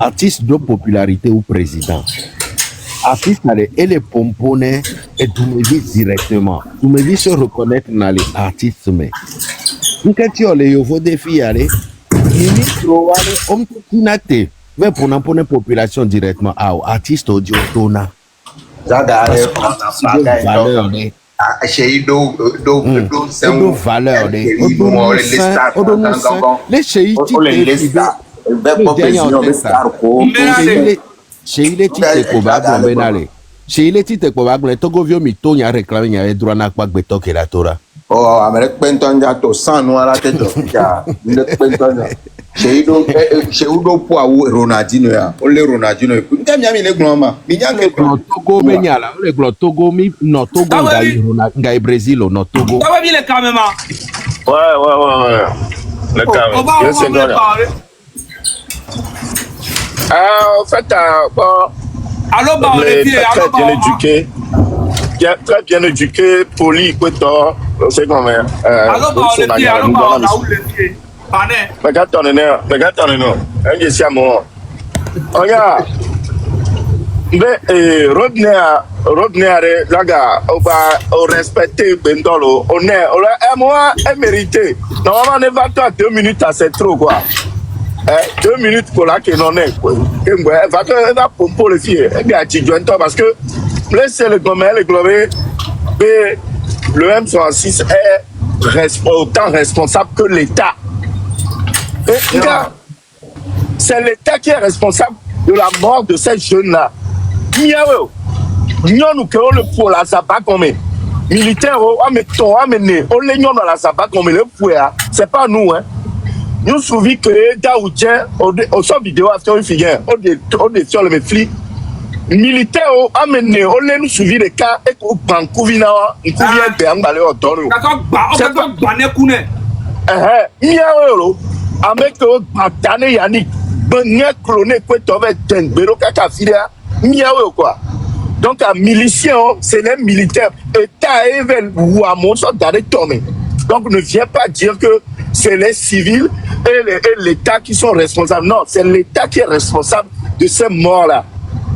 artistes de popularité ou président artistes et les pomponnes et tout me dit directement tout me dit se reconnaître dans les artistes mais quand tu as les nouveaux défis aller ministre wale on tinate mais pour la population directement artiste audio dona valeur chez valeur les chez oh, Amérique Penton to sans nous à la tête chez Udo Poitou Ronaldinho, on les Ronaldinho. Les Togo, les Togo, no Togo, Gaï Brésil, no Togo. Ça va bien les caméras. Ouais. Le caméra. On va parler. En fait, allô, bah, très bien éduqué. Très bien éduqué, poli, quoi, c'est comme allô, bah, on est pieds. Regarde ton honneur. Un c'est à moi. Regarde. Mais revenir là gars, on va respecter Bendolo. On est moi mérité. Normalement ne va toi 2 minutes c'est trop quoi. 2 minutes pour là que non est. Va pour les filles. Et bien tu joins toi parce que laissez le globé le M66 est autant responsable que l'État. C'est l'État qui est responsable de la mort de ces jeunes-là. Nous créons le pour la Zaba comme militaire, on les dans la Zaba comme le pour c'est pas nous. Hein. Nous souvenons que Daoudien, au son vidéo, after une figure, on est sur le flic. Militaire, on les nous suivi les cas et au Bancouvina, on couvre bien d'aller au Toro. C'est pas avec Matane Yannick, Benye cloné quoi t'avais ten béro kaka filia, miawe quoi. Donc un milicien, c'est les militaires. État even ou à mon sort d'aller tomber. Donc ne viens pas dire que c'est les civils et l'État qui sont responsables. Non, c'est l'État qui est responsable de ces morts-là.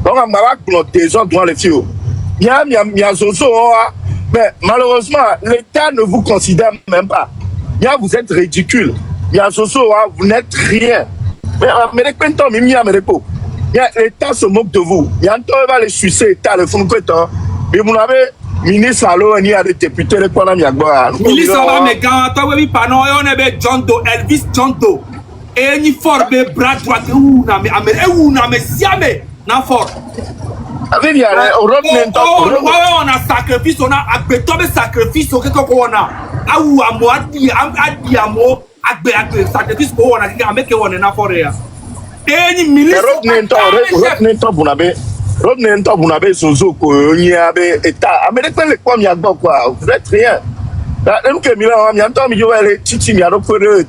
Donc on va planter gens devant les filles. Mais malheureusement, l'État ne vous considère même pas. Vous êtes ridicule. Vous n'êtes rien. Mais l'État se moque de vous. Va les sucer, l'État, le fond de mais vous avez ministre alors il y a des députés les quoi ministre va me gars toi oui pardon on est John Do Elvis John Do et ni fort be bras droit ou na me siame na fort. Avec il y a on a sacrifice, on a agbeto sacrifice, ok ko on a awu amo adi amo agbe sacrifice ko on a ki ameke on na fort ya. Et ni milice Rodney Bunabe Sozoko, Niabe, État. Américain, les quoi, quoi, vous êtes rien. Même que Milan, Mianto, Mioel, Titi, Miano,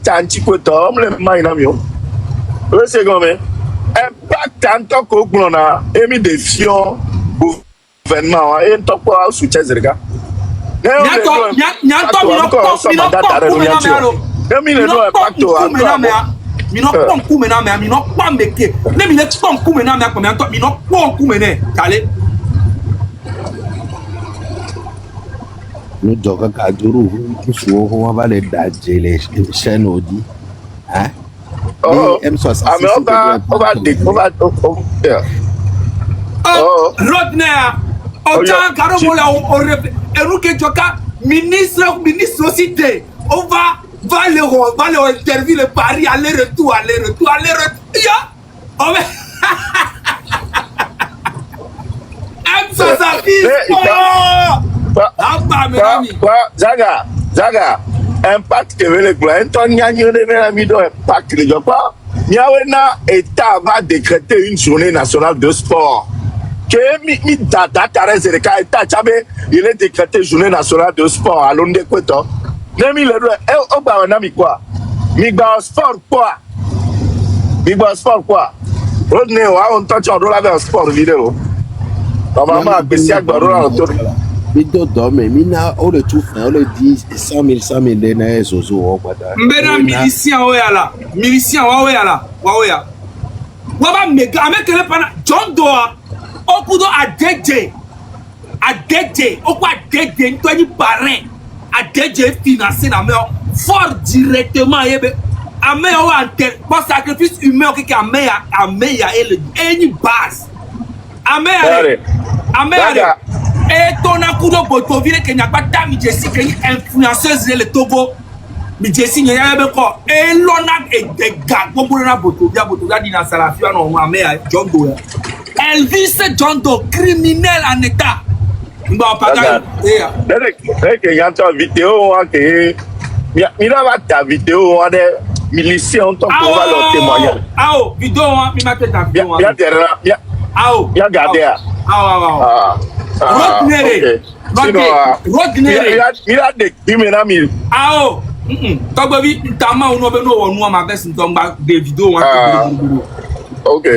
Tanti, Tom, le Maïnamio. C'est comme impact en tant qu'on a émis des fions, gouvernement, et tant quoi, soutien, les gars. Mi no pon ku mena me mi no pa meke ne mi ne pon ku mena me akome anto mi no pon ku mena kale nous doka ka duru so ho wa ba le daje le chaîne odi hein Rodney autant garo mola o eruke joka ministre cité on va le interview le Paris aller-retour. Ya! Oh mais Zaga, impact que le gouvernement, impact le Japon. Niawena État va décréter une journée nationale de sport. Il est décrété journée nationale de sport à Londres. Nemi le doit oba na mi quoi mi gba sport quoi Rodney wa on touch on dola be sport vidéo normalement spécial gba dola to vidéo do me mi na o le tout fin o le dit 100 000 de na soso o gbada mbena milicien o ya wa ba mega amekele pana John Doa okudo adede okwa ntoni parrain ADJ financé la mer fort directement yebe ameya wa antel pour sacrifice humain qui ameya et une base ameya et ton akudo botovile que n'a pas ta mi Jessie que influenceuse le Togo mi Jessie nya yebe ko et l'ona et des gars pour na botovia dina salafia no ameya John Doe Elvis John Doe criminel en état. Bon, pas que j'entends vidéo, il a ta vidéo, miliciens, on va leur témoigner. Ah, vidéo, il m'a fait ta vidéo. Il y a gardé. Il a des criminels. Ah, Togobi, Tama, on va des vidéos. Ok.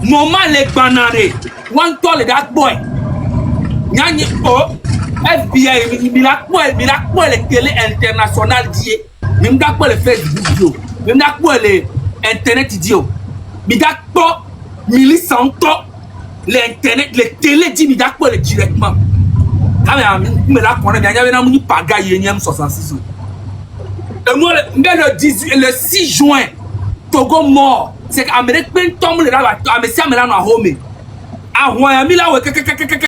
Moment les banarés, one toll that boy. Nyani FBI, miracle les télé international dit, miracle les Facebook video, miracle les internet idiot, miracle milice en temps, les internet, les télé dit miracle directement. Quand même, là qu'on a bien, il y avait un mini pagaille 66. Et moi, le 6 juin, Togo mort. C'est qu'Amérique tombe là, mais c'est Amérique à Rome. À Royaume là,